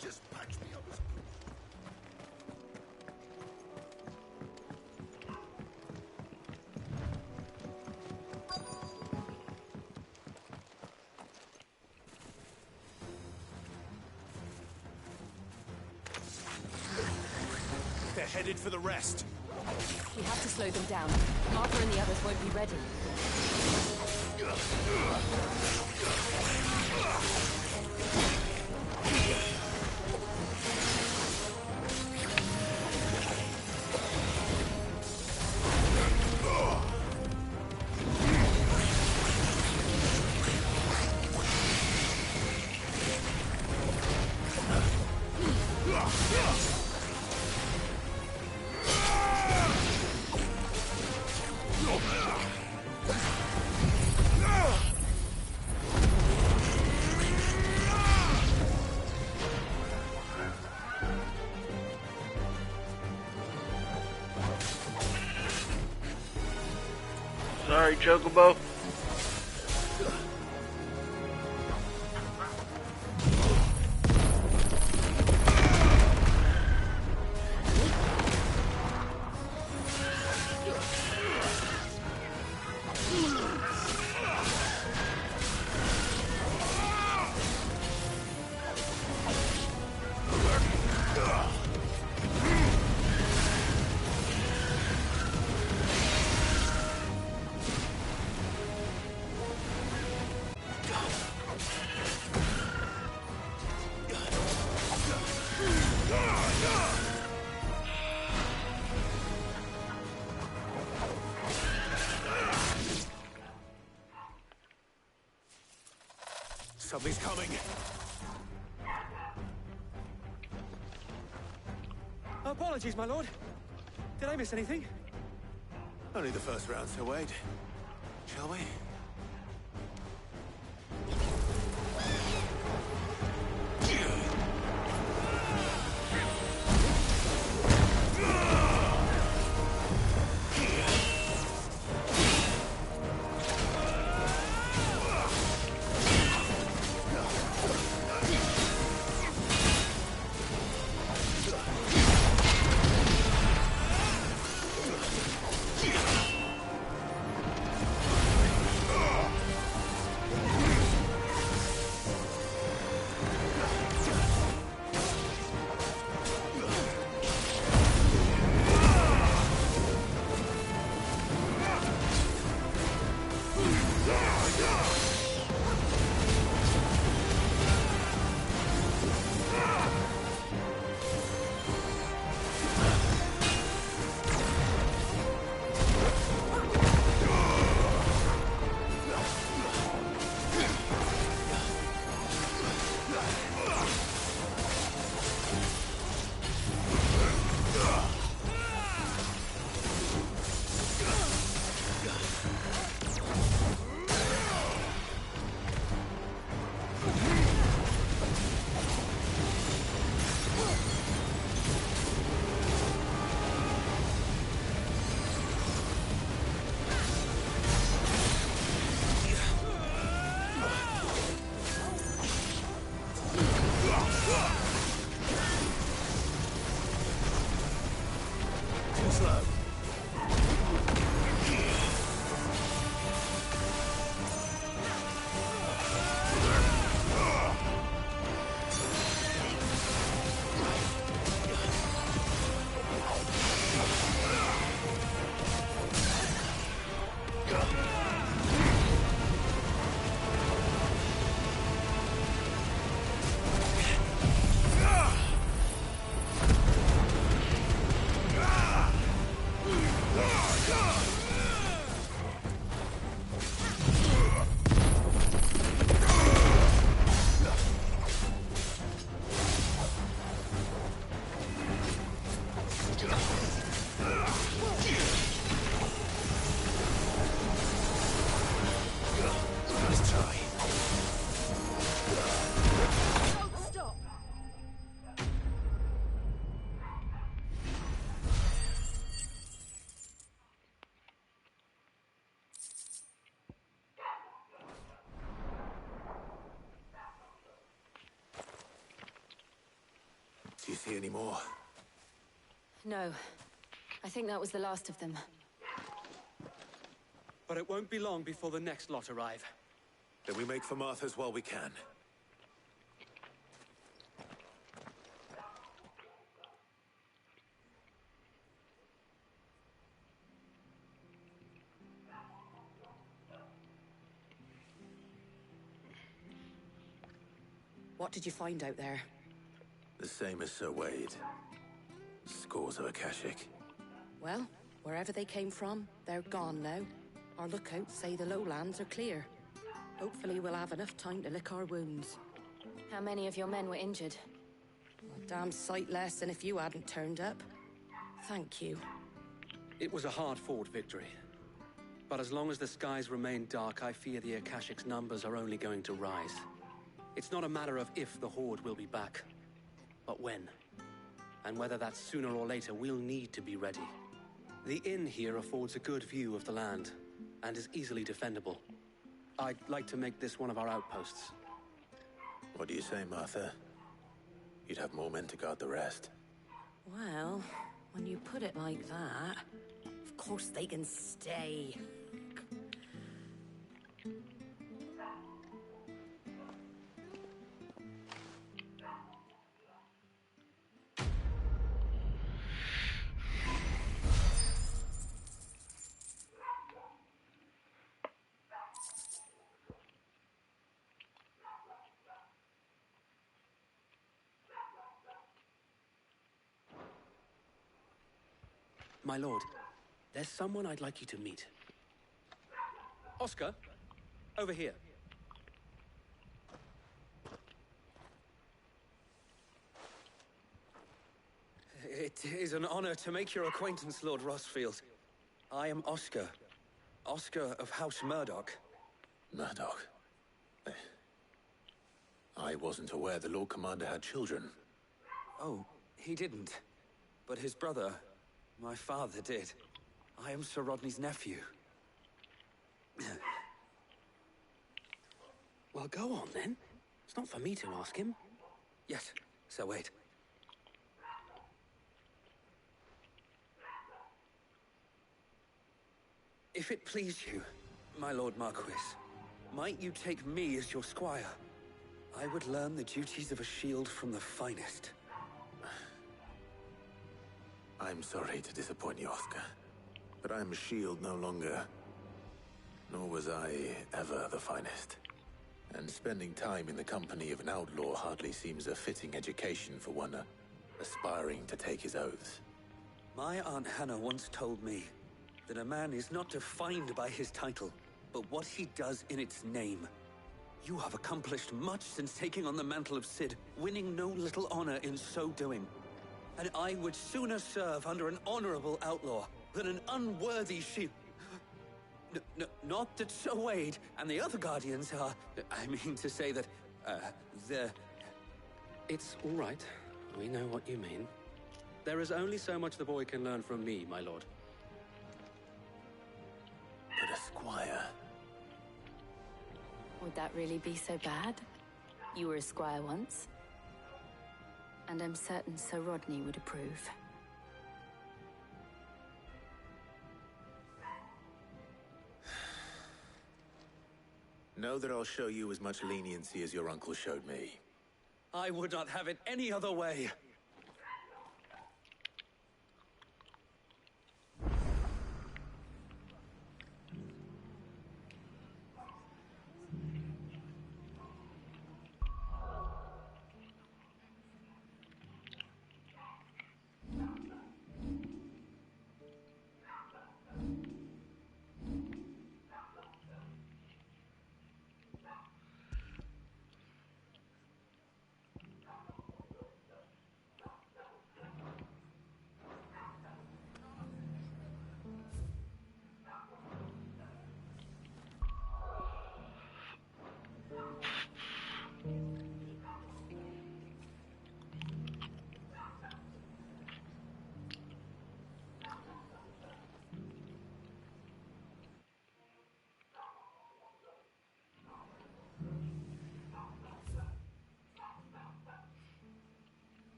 Just patch me up as They're headed for the rest. We have to slow them down. Martha and the others won't be ready. Sorry, Chocobo. Something's coming. Apologies, my lord. Did I miss anything? Only the first round, so wait. Shall we? Do you see any more? No. I think that was the last of them. But it won't be long before the next lot arrive. Then we make for Martha's while we can. What did you find out there? The same as Sir Wade. Scores of Akashic. Well, wherever they came from, they're gone now. Our lookouts say the lowlands are clear. Hopefully we'll have enough time to lick our wounds. How many of your men were injured? A damn sight less than if you hadn't turned up. Thank you. It was a hard-fought victory. But as long as the skies remain dark, I fear the Akashic's numbers are only going to rise. It's not a matter of if the Horde will be back, but when. And whether that's sooner or later, we'll need to be ready. The inn here affords a good view of the land, and is easily defendable. I'd like to make this one of our outposts. What do you say, Martha? You'd have more men to guard the rest. Well, when you put it like that, of course they can stay. My lord, there's someone I'd like you to meet. Oscar, over here. It is an honor to make your acquaintance, Lord Rosfield. I am Oscar. Oscar of House Murdoch. Murdoch? I wasn't aware the Lord Commander had children. Oh, he didn't. But his brother, my father, did. I am Sir Rodney's nephew. Well, go on, then. It's not for me to ask him. Yes, Sir Wade. If it please you, my Lord Marquis, might you take me as your squire? I would learn the duties of a shield from the finest. I'm sorry to disappoint you, Oscar, but I'm a shield no longer. Nor was I ever the finest. And spending time in the company of an outlaw hardly seems a fitting education for one aspiring to take his oaths. My Aunt Hannah once told me that a man is not defined by his title, but what he does in its name. You have accomplished much since taking on the mantle of Cid, winning no little honor in so doing. And I would sooner serve under an honorable outlaw than an unworthy shield. Not that Sir Wade and the other Guardians are... I mean to say that, they're... It's all right. We know what you mean. There is only so much the boy can learn from me, my lord. But a squire... Would that really be so bad? You were a squire once. And I'm certain Sir Rodney would approve. Know that I'll show you as much leniency as your uncle showed me. I would not have it any other way.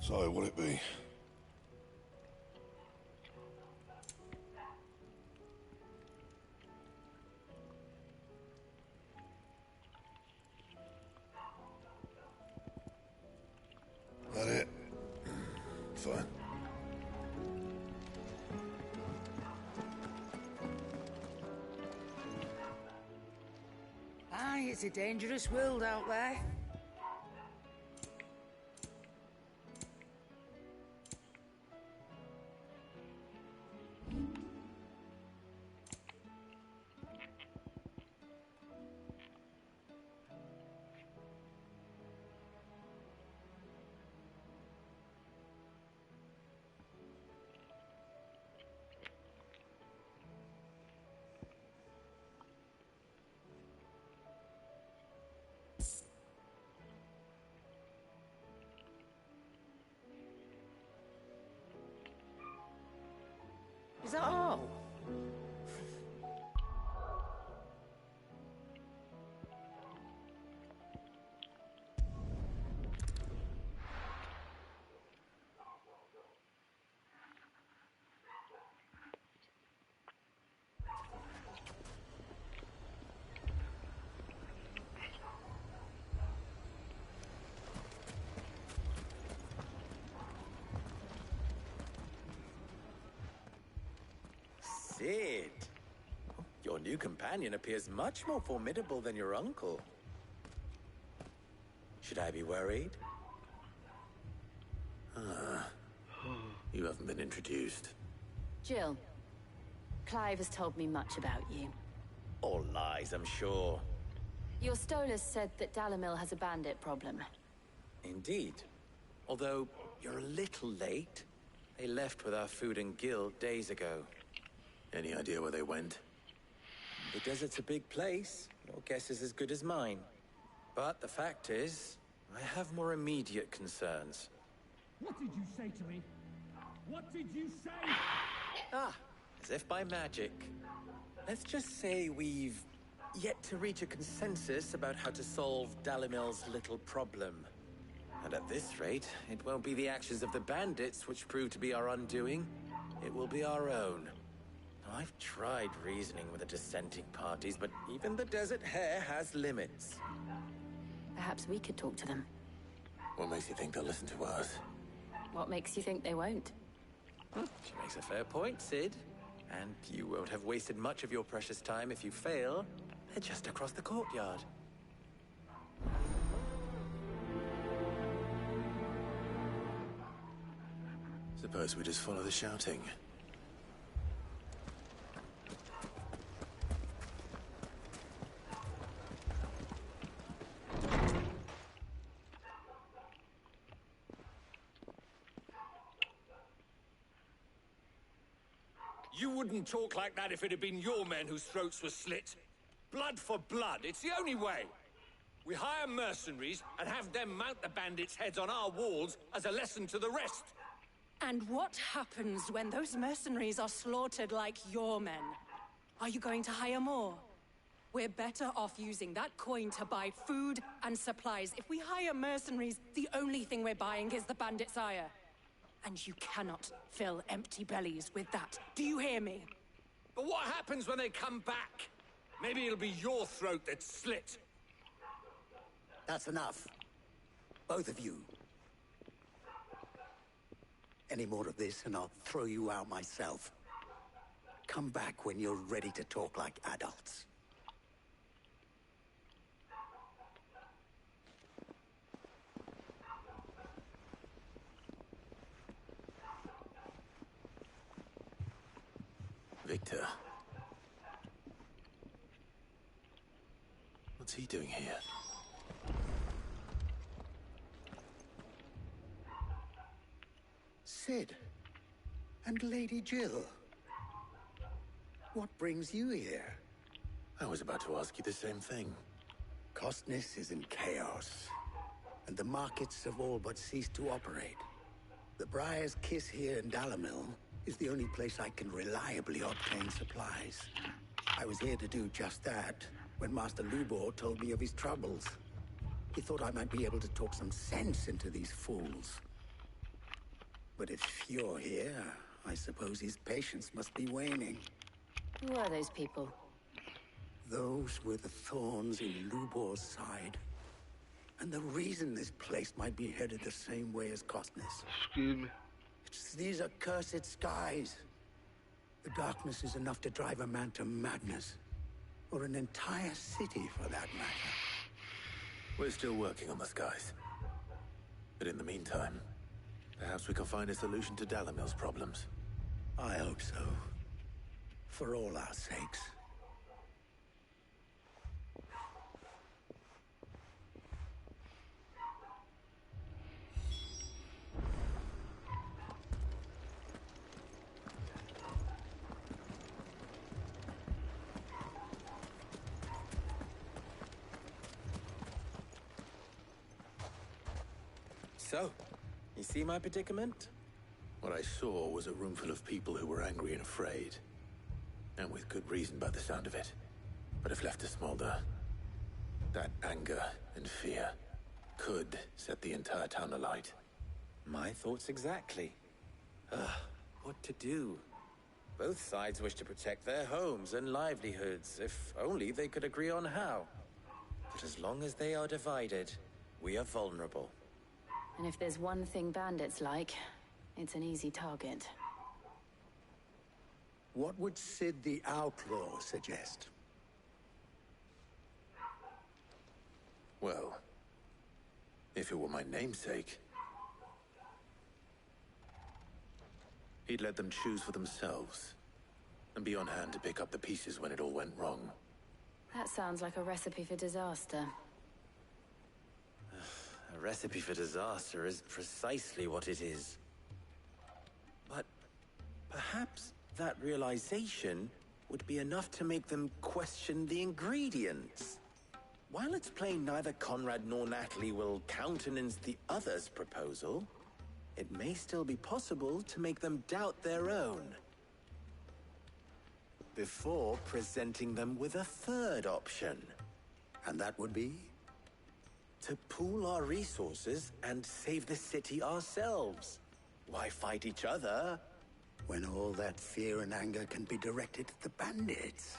So, what'll it be? That it? Fine. Aye, it's a dangerous world out there. Is that all? Cid, your new companion appears much more formidable than your uncle. Should I be worried? You haven't been introduced. Jill, Clive has told me much about you. All lies, I'm sure. Your Stolas said that Dalimil has a bandit problem. Indeed. Although, you're a little late. They left with our food and guild days ago. Any idea where they went? The desert's a big place. Your guess is as good as mine. But the fact is, I have more immediate concerns. What did you say to me? What did you say? As if by magic. Let's just say we've yet to reach a consensus about how to solve Dalimil's little problem. And at this rate, it won't be the actions of the bandits which prove to be our undoing. It will be our own. I've tried reasoning with the dissenting parties, but even the Desert Hare has limits. Perhaps we could talk to them. What makes you think they'll listen to us? What makes you think they won't? She makes a fair point, Cid. And you won't have wasted much of your precious time if you fail. They're just across the courtyard. Suppose we just follow the shouting. You wouldn't talk like that if it had been your men whose throats were slit. Blood for blood, it's the only way. We hire mercenaries and have them mount the bandits' heads on our walls as a lesson to the rest. And what happens when those mercenaries are slaughtered like your men? Are you going to hire more? We're better off using that coin to buy food and supplies. If we hire mercenaries, the only thing we're buying is the bandits' ire. And you cannot fill empty bellies with that. Do you hear me? But what happens when they come back? Maybe it'll be your throat that's slit. That's enough. Both of you. Any more of this and I'll throw you out myself. Come back when you're ready to talk like adults. Victor. What's he doing here? Cid. And Lady Jill. What brings you here? I was about to ask you the same thing. Costness is in chaos, and the markets have all but ceased to operate. The Briar's Kiss here in Dalimil is the only place I can reliably obtain supplies. I was here to do just that when Master Lubor told me of his troubles. He thought I might be able to talk some sense into these fools. But if you're here, I suppose his patience must be waning. Who are those people? Those were the thorns in Lubor's side. And the reason this place might be headed the same way as Costness. Excuse me. It's these accursed skies. The darkness is enough to drive a man to madness. Or an entire city, for that matter. We're still working on the skies. But in the meantime, perhaps we can find a solution to Dalimil's problems. I hope so. For all our sakes. So, you see my predicament? What I saw was a room full of people who were angry and afraid. And with good reason by the sound of it. But if left to smolder, that anger and fear could set the entire town alight. My thoughts exactly. What to do? Both sides wish to protect their homes and livelihoods, if only they could agree on how. But as long as they are divided, we are vulnerable. And if there's one thing bandits like, it's an easy target. What would Sid the Outlaw suggest? Well, if it were my namesake, he'd let them choose for themselves and be on hand to pick up the pieces when it all went wrong. That sounds like a recipe for disaster. A recipe for disaster is precisely what it is. But perhaps that realization would be enough to make them question the ingredients. While it's plain neither Conrad nor Natalie will countenance the other's proposal, it may still be possible to make them doubt their own. Before presenting them with a third option. And that would be? To pool our resources and save the city ourselves. Why fight each other? When all that fear and anger can be directed at the bandits.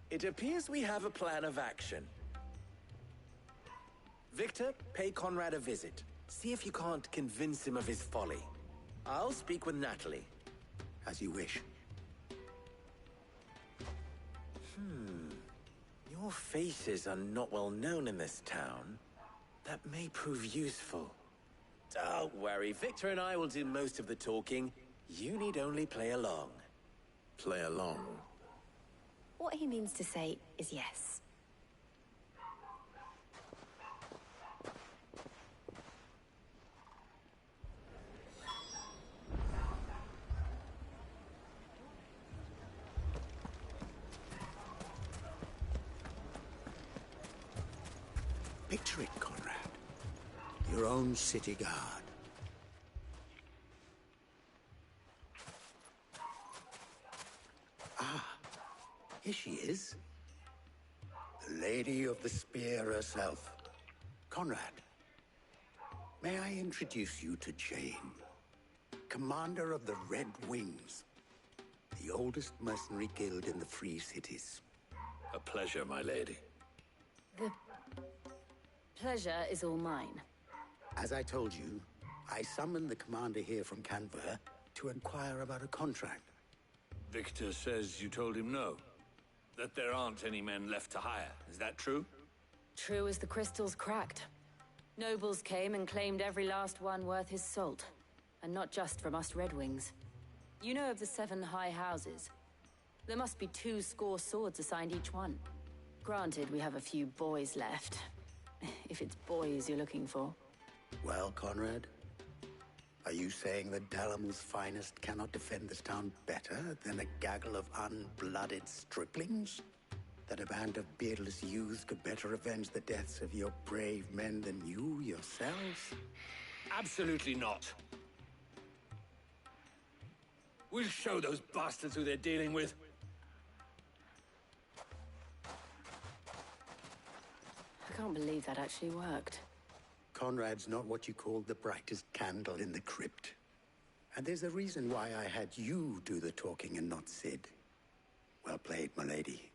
It appears we have a plan of action. Victor, pay Conrad a visit. See if you can't convince him of his folly. I'll speak with Natalie. As you wish. Your faces are not well known in this town. That may prove useful. Don't worry, Victor and I will do most of the talking. You need only play along. Play along? What he means to say is yes. Picture it, Conrad. Your own city guard. Here she is. The Lady of the Spear herself. Conrad, may I introduce you to Jane, commander of the Red Wings, the oldest mercenary guild in the Free Cities. A pleasure, my lady. The pleasure is all mine. As I told you, I summoned the commander here from Canberra to inquire about a contract. Victor says you told him no. That there aren't any men left to hire. Is that true? True as the crystals cracked. Nobles came and claimed every last one worth his salt. And not just from us Red Wings. You know of the 7 high houses. There must be 2 swords assigned each one. Granted, we have a few boys left. If it's boys you're looking for. Well, Conrad, are you saying that Dalimil's finest cannot defend this town better than a gaggle of unblooded striplings? That a band of beardless youths could better avenge the deaths of your brave men than you yourselves? Absolutely not. We'll show those bastards who they're dealing with. I can't believe that actually worked. Conrad's not what you call the brightest candle in the crypt. And there's a reason why I had you do the talking and not Sid. Well played, my lady.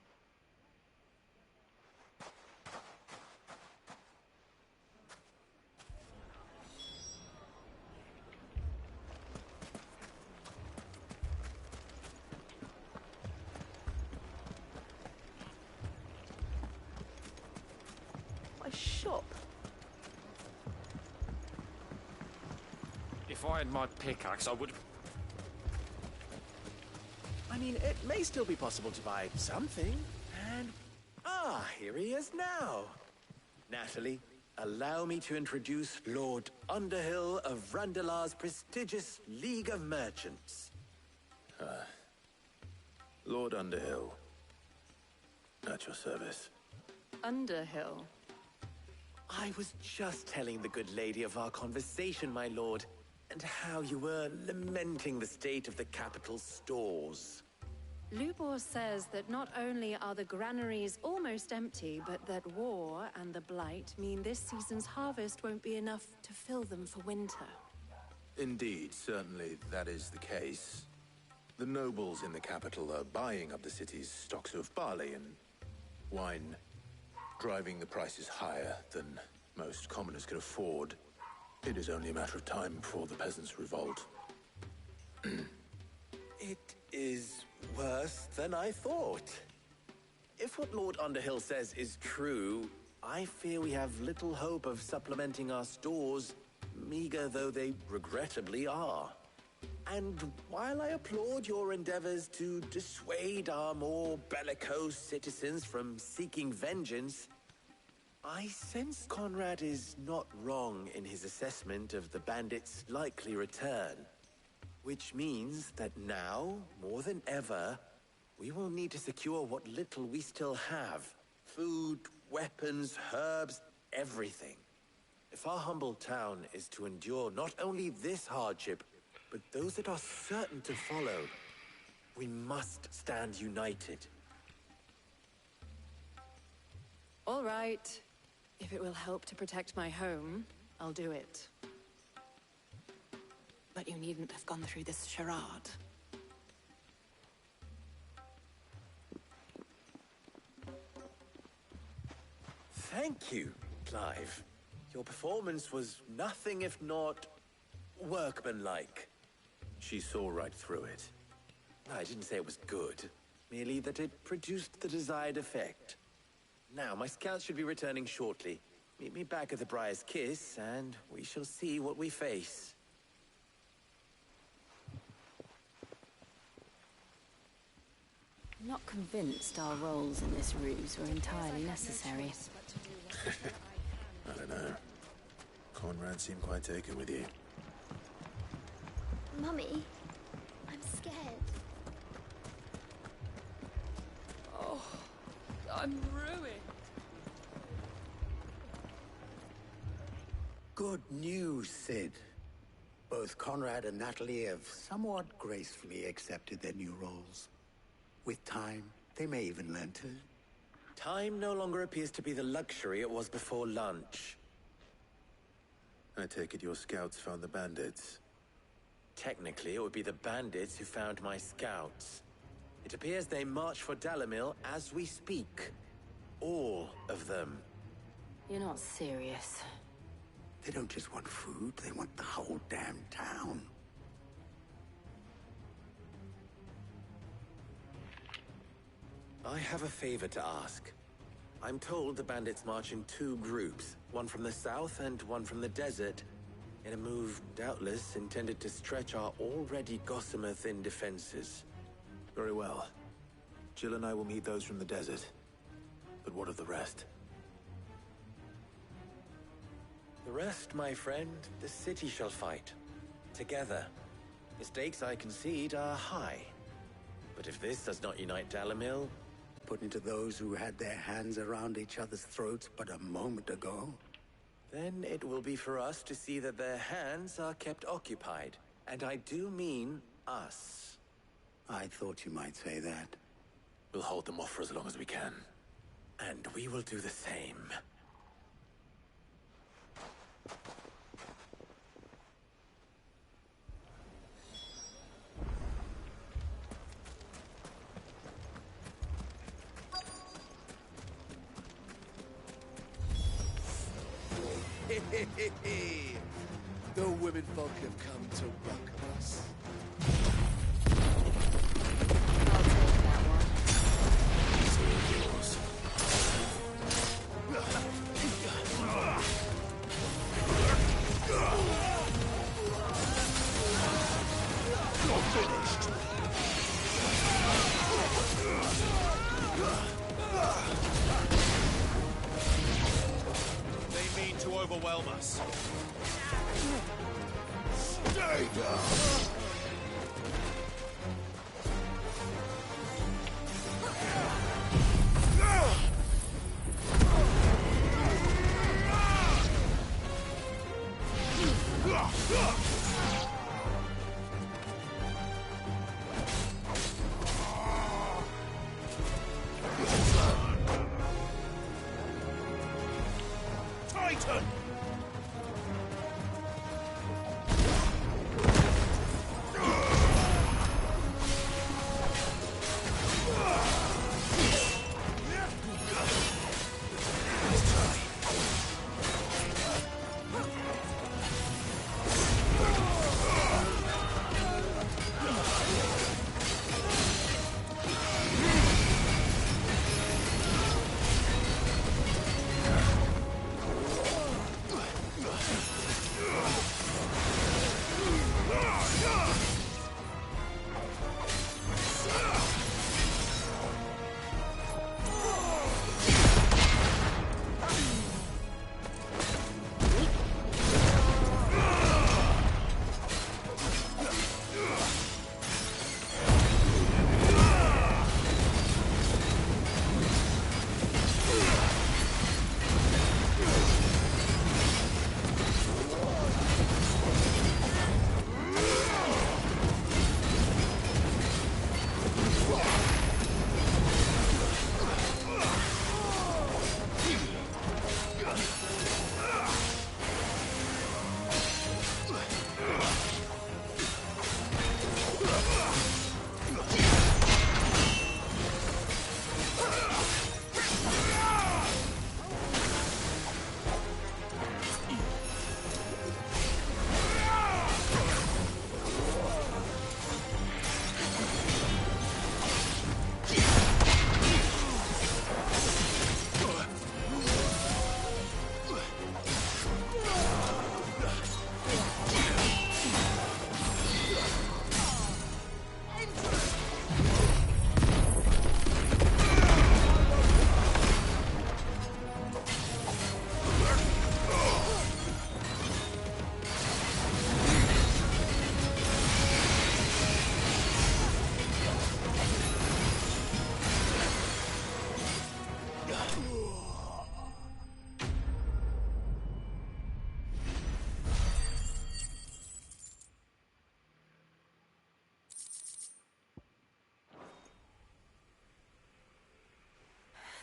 My shop. If I had my pickaxe, I would... I mean, it may still be possible to buy something, and... Ah, here he is now. Natalie, allow me to introduce Lord Underhill of Randalar's prestigious League of Merchants. Lord Underhill. At your service. Underhill. I was just telling the good lady of our conversation, my lord, and how you were lamenting the state of the capital's stores. Lubor says that not only are the granaries almost empty, but that war and the Blight mean this season's harvest won't be enough to fill them for winter. Indeed, certainly that is the case. The nobles in the capital are buying up the city's stocks of barley and wine, driving the prices higher than most commoners can afford. It is only a matter of time before the peasants revolt. It is worse than I thought. If what Lord Underhill says is true, I fear we have little hope of supplementing our stores, meager though they regrettably are. And while I applaud your endeavors to dissuade our more bellicose citizens from seeking vengeance, I sense Conrad is not wrong in his assessment of the bandits' likely return. Which means that now, more than ever, we will need to secure what little we still have. Food, weapons, herbs, everything. If our humble town is to endure not only this hardship, but those that are certain to follow, we must stand united. All right. If it will help to protect my home, I'll do it. But you needn't have gone through this charade. Thank you, Clive. Your performance was nothing if not workmanlike. She saw right through it. I didn't say it was good, merely that it produced the desired effect. Now, my scouts should be returning shortly. Meet me back at the Briar's Kiss, and we shall see what we face. I'm not convinced our roles in this ruse were entirely necessary. I don't know. Conrad seemed quite taken with you. Mummy, I'm scared. Oh, I'm ruined. Good news, Sid. Both Conrad and Natalie have somewhat gracefully accepted their new roles. With time, they may even learn to. Time no longer appears to be the luxury it was before lunch. I take it your scouts found the bandits. Technically, it would be the bandits who found my scouts. It appears they march for Dalimil as we speak. All of them. You're not serious. They don't just want food, they want the whole damn town. I have a favor to ask. I'm told the bandits march in two groups, one from the south and one from the desert, in a move doubtless intended to stretch our already gossamer-thin defenses. Very well. Jill and I will meet those from the desert. But what of the rest? The rest, my friend, the city shall fight. Together. The stakes, I concede, are high. But if this does not unite Dalimil... Put into those who had their hands around each other's throats but a moment ago. Then it will be for us to see that their hands are kept occupied. And I do mean us. I thought you might say that. We'll hold them off for as long as we can. And we will do the same. The women folk have come to welcome us. I'll take that one. You're finished. They mean to overwhelm us. Stay down! Titan!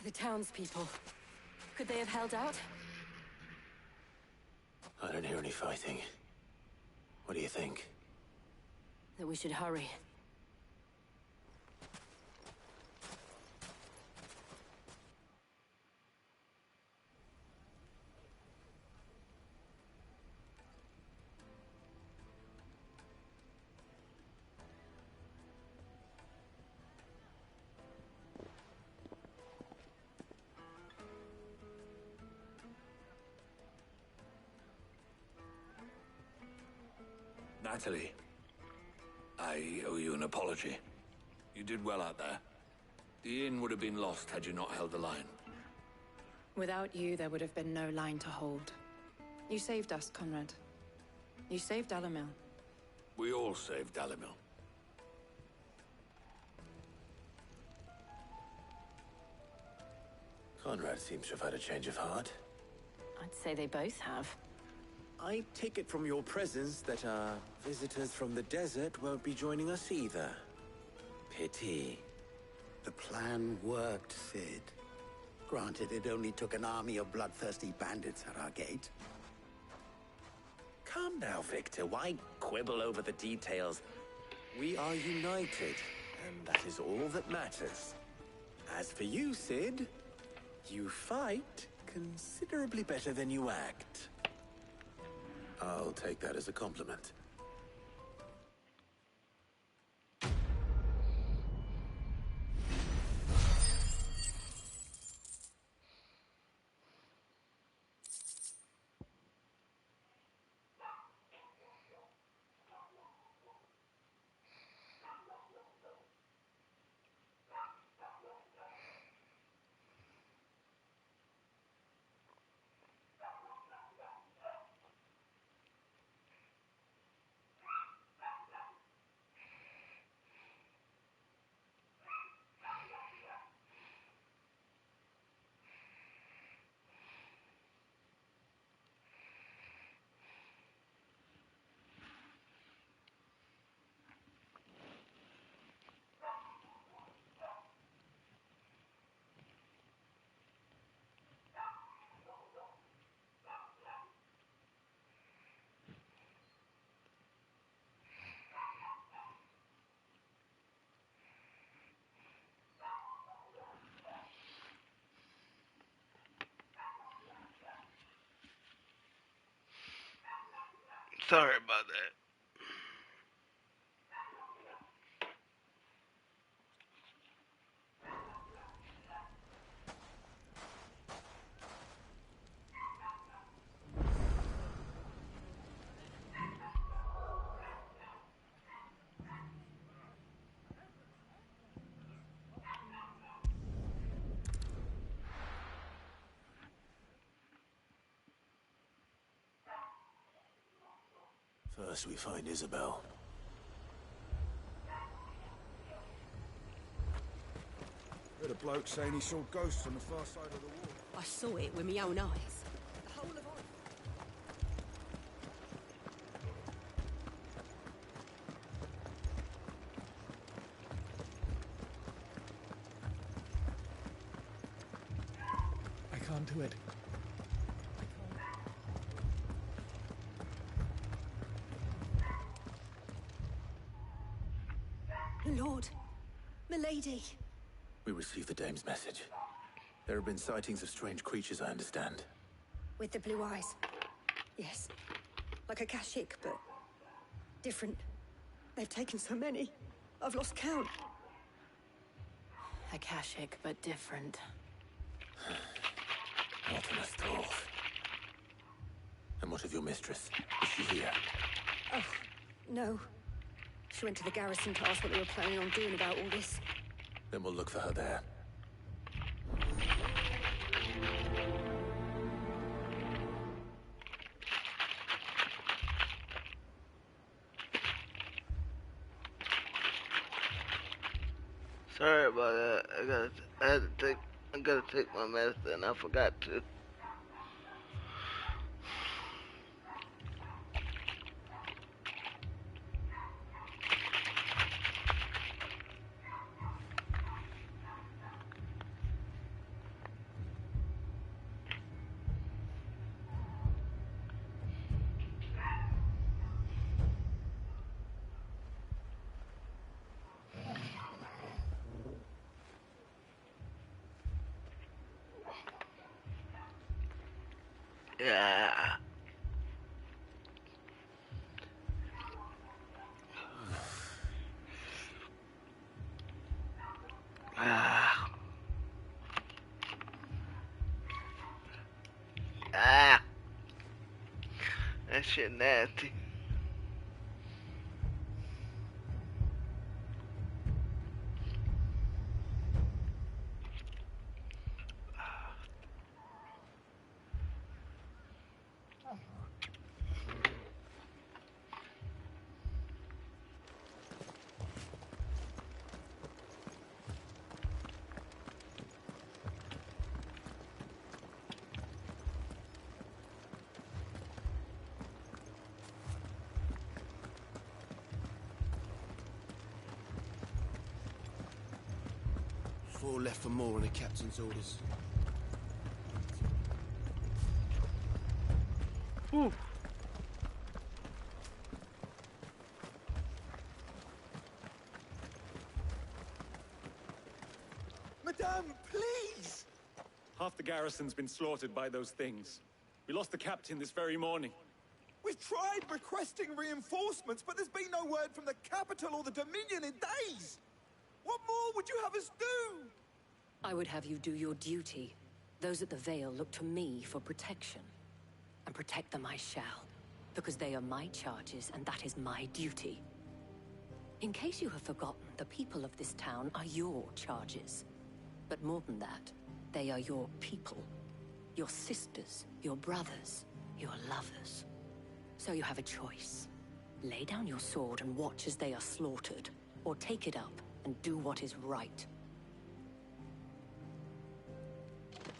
The townspeople. Could they have held out? I don't hear any fighting. What do you think? That we should hurry. Natalie, I owe you an apology. You did well out there. The inn would have been lost had you not held the line. Without you, there would have been no line to hold. You saved us, Conrad. You saved Dalimil. We all saved Dalimil. Conrad seems to have had a change of heart. I'd say they both have. I take it from your presence that our visitors from the desert won't be joining us either. Pity. The plan worked, Sid. Granted, it only took an army of bloodthirsty bandits at our gate. Calm now, Victor. Why quibble over the details? We are united, and that is all that matters. As for you, Sid, you fight considerably better than you act. I'll take that as a compliment. Sorry about that. First we find Isabel. Heard a bloke saying he saw ghosts on the far side of the wall. I saw it with my own eyes. The whole of I can't do it. Lord, milady. We received the dame's message. There have been sightings of strange creatures, I understand. With the blue eyes. Yes. Like a Kashik, but different. They've taken so many. I've lost count. Akashic, but different. Artemis Thrall. And what of your mistress? Is she here? Oh, no. She went to the garrison to ask what they were planning on doing about all this. Then we'll look for her there. Sorry about that. I gotta take my medicine. I forgot to. Yeah. That shit nasty. Four left for more on the captain's orders. Ooh. Madame, please! Half the garrison's been slaughtered by those things. We lost the captain this very morning. We've tried requesting reinforcements, but there's been no word from the capital or the Dominion in days. What more would you have us do? I would have you do your duty. Those at the Vale look to me for protection. And protect them I shall. Because they are my charges, and that is my duty. In case you have forgotten, the people of this town are your charges. But more than that, they are your people. Your sisters, your brothers, your lovers. So you have a choice. Lay down your sword and watch as they are slaughtered, or take it up and do what is right.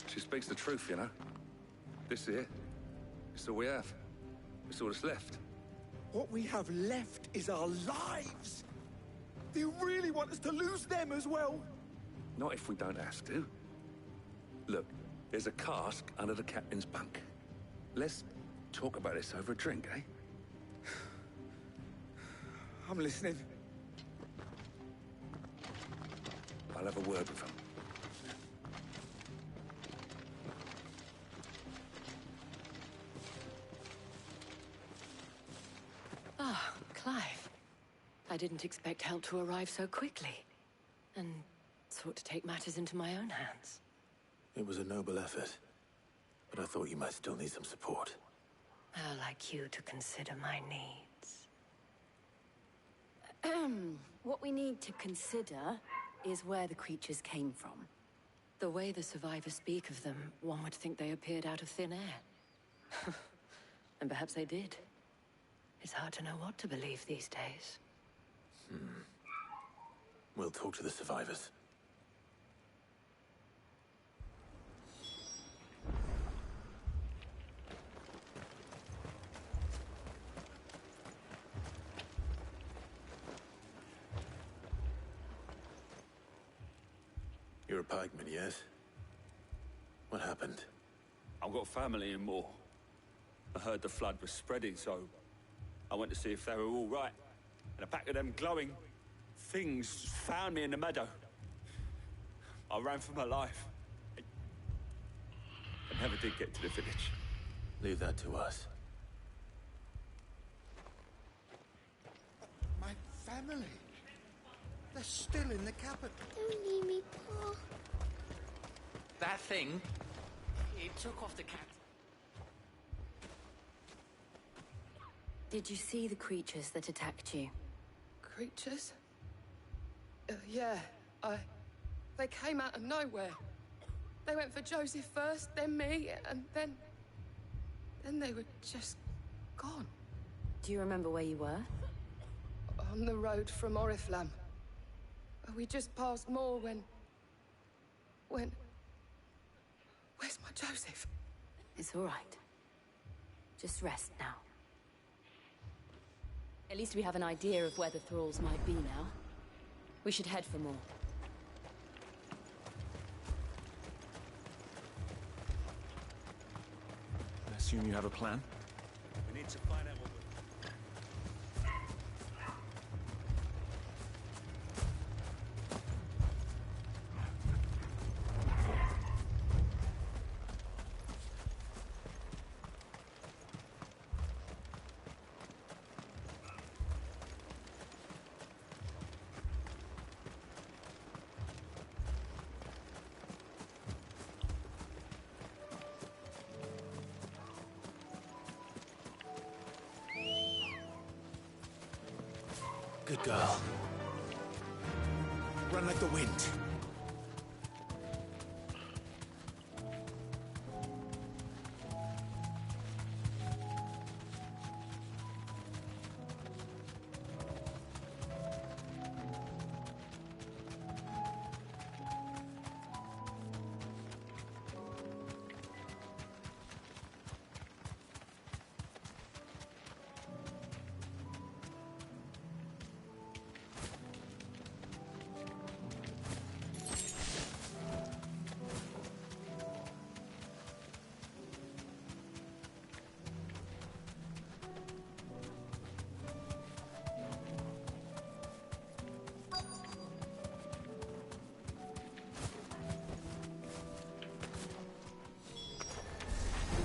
She speaks the truth, you know. This here, it's all we have. It's all that's left. What we have left is our lives. Do you really want us to lose them as well? Not if we don't have to. Look, there's a cask under the captain's bunk. Let's talk about this over a drink, eh? I'm listening. I'll have a word with him. Ah, Clive. I didn't expect help to arrive so quickly. And sought to take matters into my own hands. It was a noble effort, but I thought you might still need some support. How like you to consider my needs. What we need to consider is where the creatures came from. The way the survivors speak of them, one would think they appeared out of thin air. And perhaps they did. It's hard to know what to believe these days. We'll talk to the survivors. You're a pikeman, yes? What happened? I've got family in Moor. I heard the flood was spreading, so I went to see if they were all right. And a pack of them glowing things found me in the meadow. I ran for my life. I never did get to the village. Leave that to us. My family. They're still in the capital. Don't leave me, Pa. That thing, it took off the cat. Did you see the creatures that attacked you? Creatures? Yeah, they came out of nowhere. They went for Joseph first, then me, and then they were just gone. Do you remember where you were? On the road from Oriflamme. We just passed Moor when... Where's my Joseph? It's all right. Just rest now. At least we have an idea of where the thralls might be now. We should head for more. I assume you have a plan? We need to find out what Good girl. Run like the wind.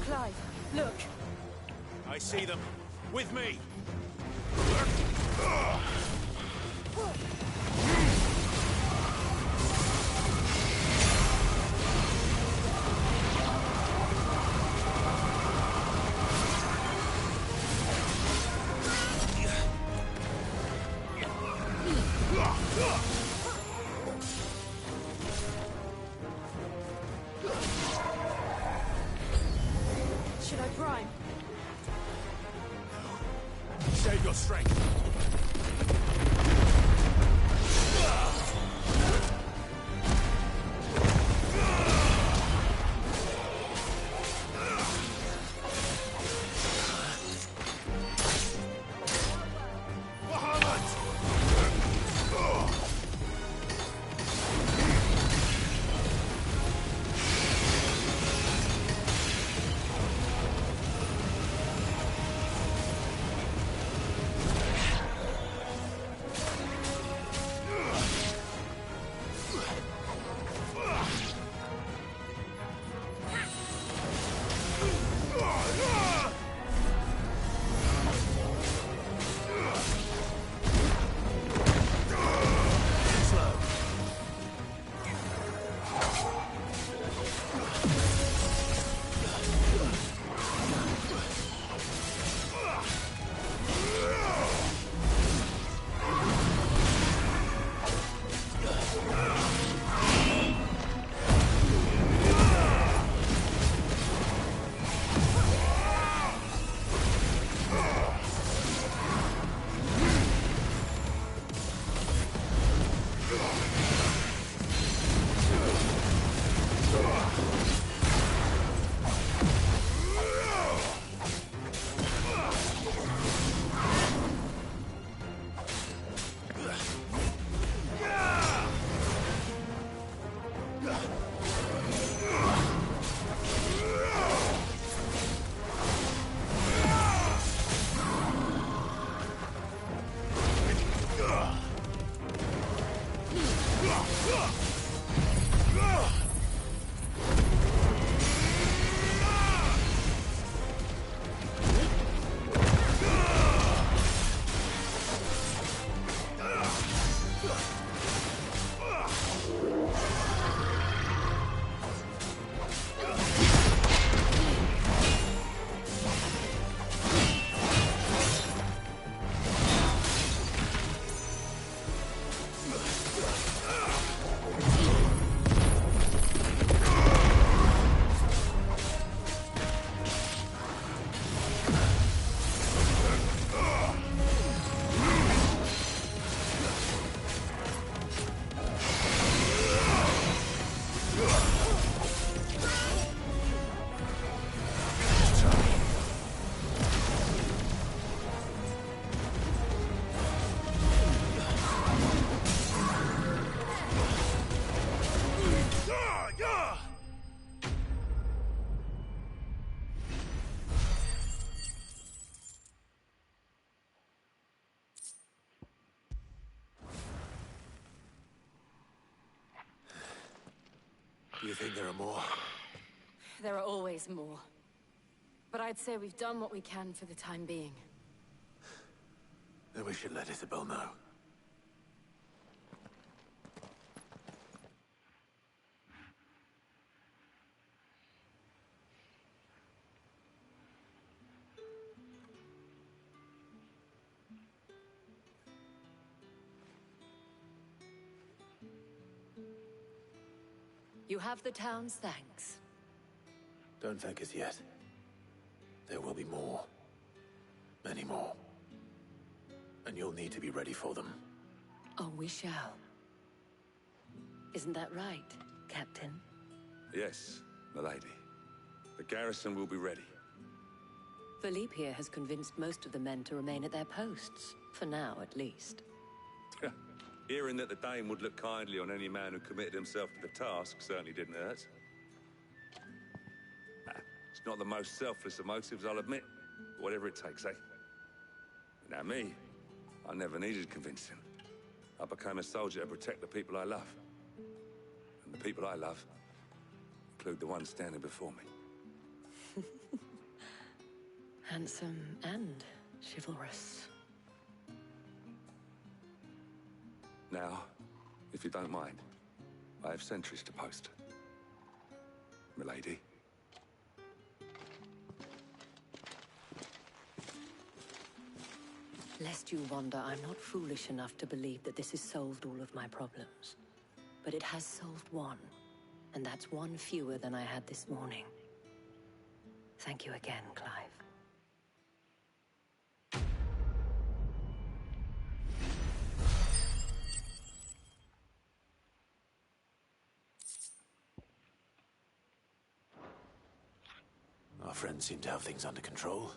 Clive, look. I see them. With me! Should I prime? Save your strength. You think there are more? There are always more. But I'd say we've done what we can for the time being. Then we should let Isabel know. You have the town's thanks. Don't thank us yet. There will be more. Many more. And you'll need to be ready for them. Oh, we shall. Isn't that right, Captain? Yes, milady. The garrison will be ready. Philippe here has convinced most of the men to remain at their posts. For now, at least. Hearing that the Dane would look kindly on any man who committed himself to the task certainly didn't hurt. It's not the most selfless of motives, I'll admit. Whatever it takes, eh? Now me, I never needed convincing. I became a soldier to protect the people I love. And the people I love include the one standing before me. Handsome and Chivalrous. Now, if you don't mind, I have sentries to post. Milady. Lest you wonder, I'm not foolish enough to believe that this has solved all of my problems. But it has solved one, and that's one fewer than I had this morning. Thank you again, Clive. Our friends seem to have things under control.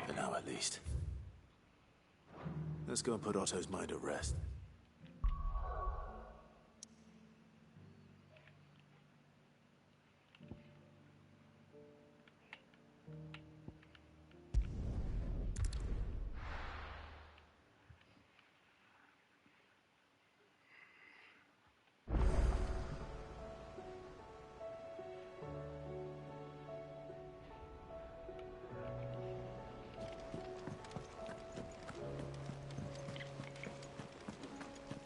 For now, at least. Let's go and put Otto's mind at rest.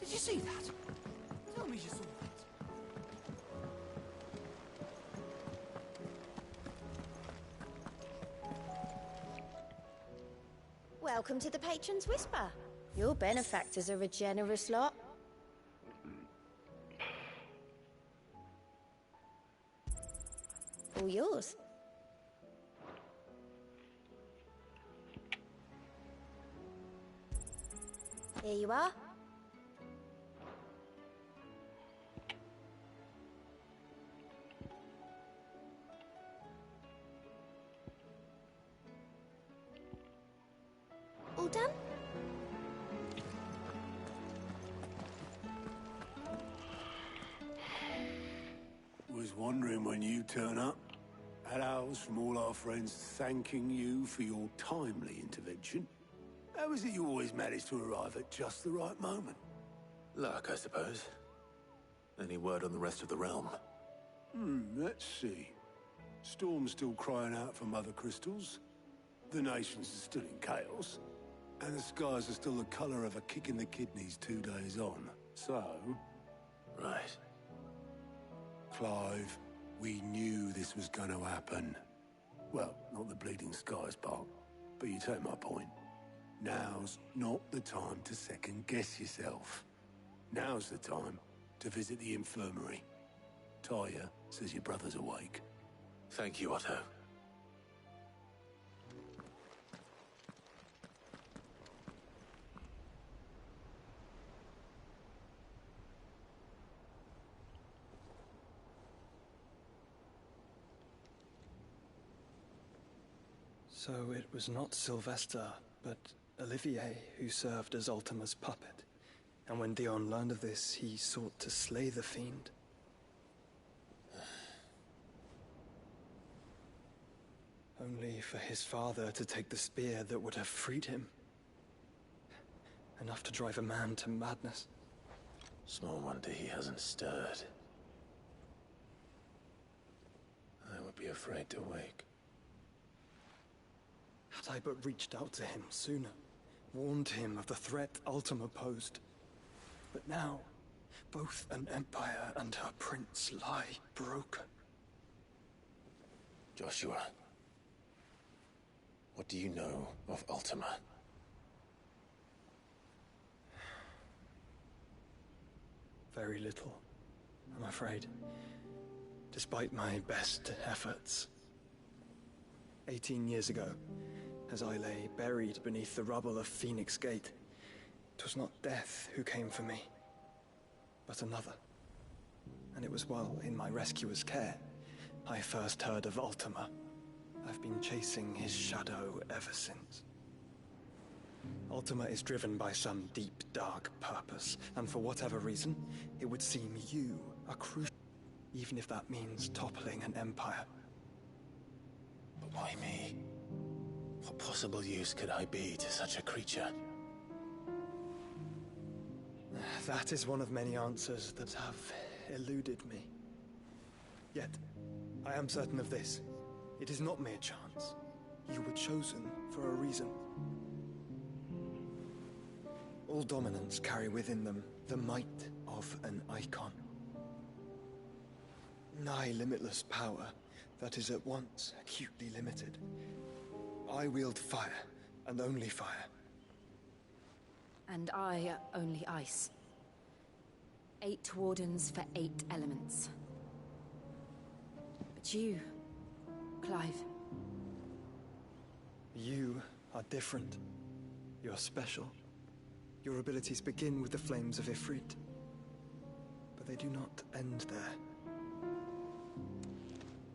Did you see that? Tell me you saw that. Welcome to the Patron's Whisper. Your benefactors are a generous lot. All yours. Here you are. All done? Was wondering when you turn up. Had owls from all our friends thanking you for your timely intervention. How is it you always manage to arrive at just the right moment? Luck, I suppose. Any word on the rest of the realm? Let's see. Storm's still crying out for Mother Crystals. The nations are still in chaos. And the skies are still the color of a kick in the kidneys 2 days on. So... Right. Clive, we knew this was going to happen. Well, not the bleeding skies part, but you take my point. Now's not the time to second-guess yourself. Now's the time to visit the infirmary. Talia says your brother's awake. Thank you, Otto. So it was not Sylvester, but Olivier who served as Ultima's puppet. And when Dion learned of this, he sought to slay the fiend. Only for his father to take the spear that would have freed him. Enough to drive a man to madness. Small wonder he hasn't stirred. I would be afraid to wake. Had I but reached out to him sooner, warned him of the threat Ultima posed. But now, both an empire and her prince lie broken. Joshua, what do you know of Ultima? Very little, I'm afraid. Despite my best efforts. 18 years ago, as I lay buried beneath the rubble of Phoenix Gate, it was not death who came for me, but another. And it was while in my rescuer's care, I first heard of Ultima. I've been chasing his shadow ever since. Ultima is driven by some deep, dark purpose, and for whatever reason, it would seem you are crucial, even if that means toppling an empire. But why me? What possible use could I be to such a creature? That is one of many answers that have eluded me. Yet, I am certain of this. It is not mere chance. You were chosen for a reason. All dominants carry within them the might of an icon. Nigh limitless power that is at once acutely limited. I wield fire, and only fire. And I only ice. 8 wardens for 8 elements. But you, Clive. You are different. You're special. Your abilities begin with the flames of Ifrit. But they do not end there.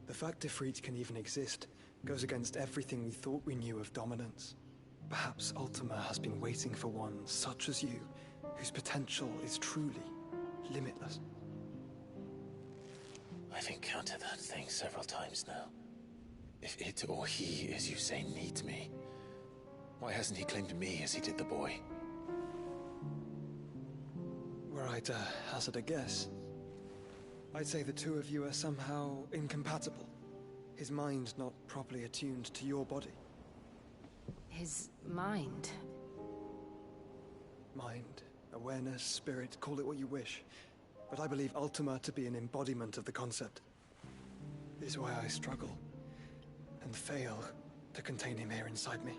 The fact Ifrit can even exist goes against everything we thought we knew of dominance. Perhaps Ultima has been waiting for one such as you, whose potential is truly limitless. I've encountered that thing several times now. If it or he, as you say, needs me, why hasn't he claimed me as he did the boy? Were I to hazard a guess, I'd say the two of you are somehow incompatible. His mind not properly attuned to your body. His mind? Mind, awareness, spirit, call it what you wish. But I believe Ultima to be an embodiment of the concept. This is why I struggle and fail to contain him here inside me.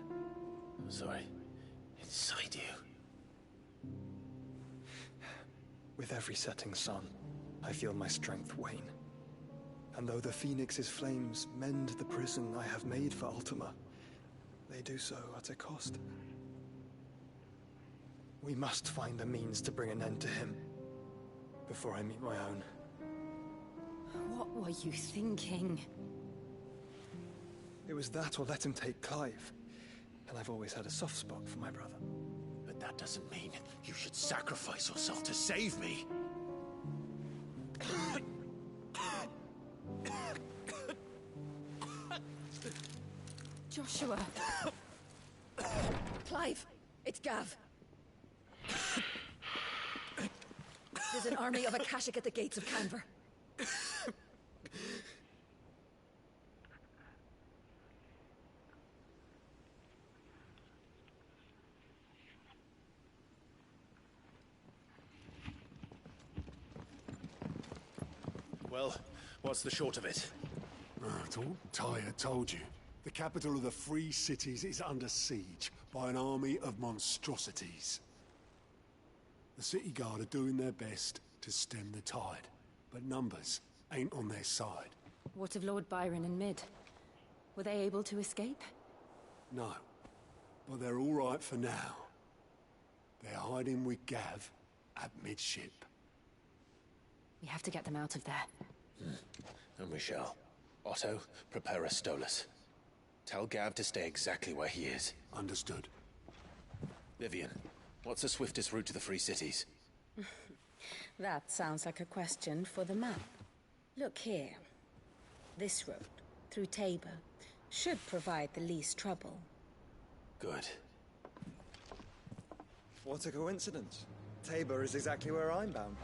I'm sorry. Inside you? With every setting sun, I feel my strength wane. And though the Phoenix's flames mend the prison I have made for Ultima, they do so at a cost. We must find a means to bring an end to him before I meet my own. What were you thinking? It was that or let him take Clive. And I've always had a soft spot for my brother. But that doesn't mean you should sacrifice yourself to save me. Joshua. Clive, it's Gav. There's an army of Akashic at the gates of Canver. Well, what's the short of it? I thought Tyre told you. The capital of the Free Cities is under siege by an army of monstrosities. The city guard are doing their best to stem the tide, but numbers ain't on their side. What of Lord Byron and Mid? Were they able to escape? No, but they're all right for now. They're hiding with Gav at midship. We have to get them out of there. And we shall. Otto, prepare a Stolas. Tell Gav to stay exactly where he is. Understood. Vivian, what's the swiftest route to the Free Cities? That sounds like a question for the map. Look here. This road, through Tabor, should provide the least trouble. Good. What a coincidence. Tabor is exactly where I'm bound.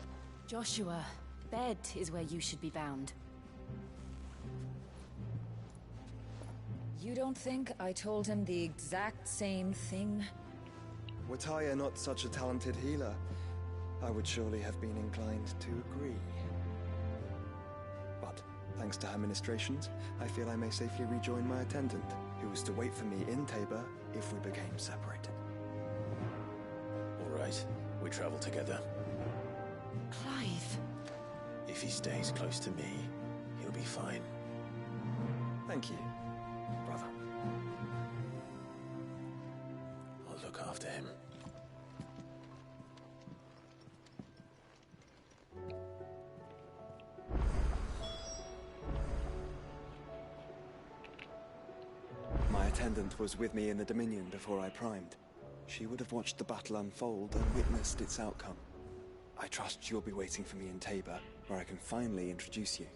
Joshua, Bed is where you should be bound. You don't think I told him the exact same thing? Were Tyre not such a talented healer, I would surely have been inclined to agree. But, thanks to her ministrations, I feel I may safely rejoin my attendant, who was to wait for me in Tabor if we became separated. All right, we travel together. Clive! If he stays close to me, he'll be fine. Thank you, brother. I'll look after him. My attendant was with me in the Dominion before I primed. She would have watched the battle unfold and witnessed its outcome. I trust you'll be waiting for me in Tabor, where I can finally introduce you.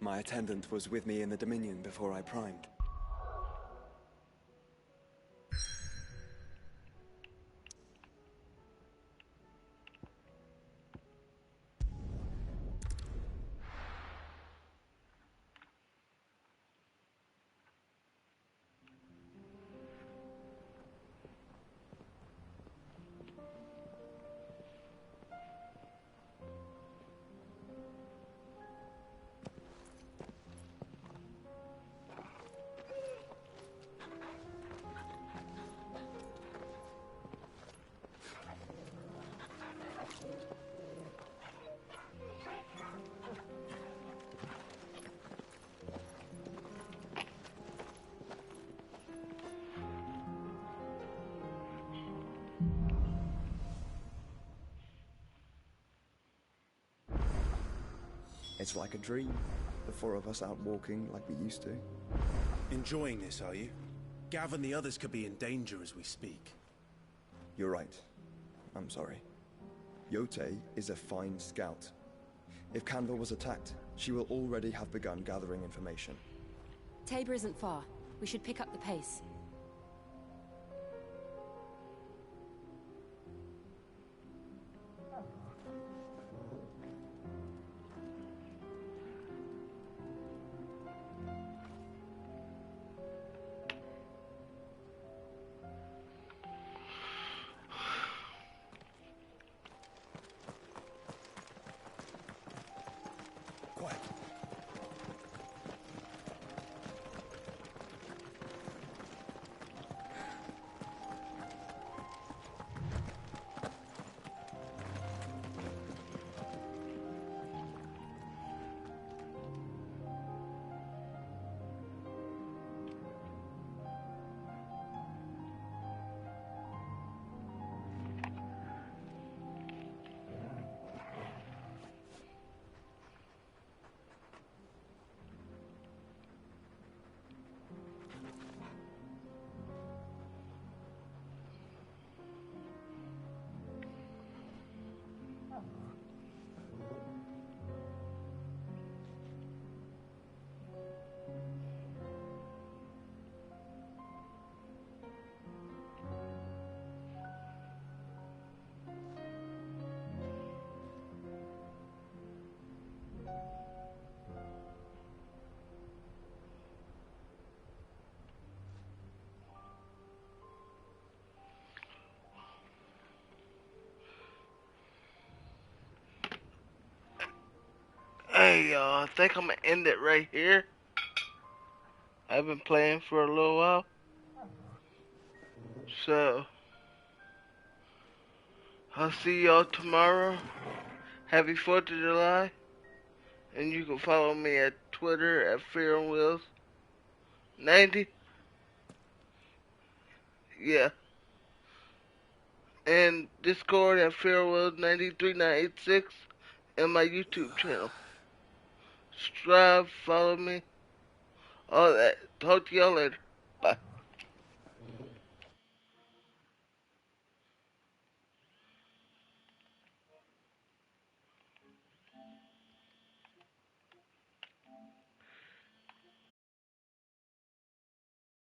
My attendant was with me in the Dominion before I primed. It's like a dream. The four of us out walking like we used to. Enjoying this, are you? Gav and the others could be in danger as we speak. You're right. I'm sorry. Yote is a fine scout. If Canville was attacked, she will already have begun gathering information. Tabor isn't far. We should pick up the pace. Hey y'all, I think I'm gonna end it right here. I've been playing for a little while. So, I'll see y'all tomorrow. Happy 4th of July. And you can follow me at Twitter at FearandWills90. Yeah. And Discord at FearandWills93986. And my YouTube channel. Subscribe, follow me. All that. Talk to y'all later.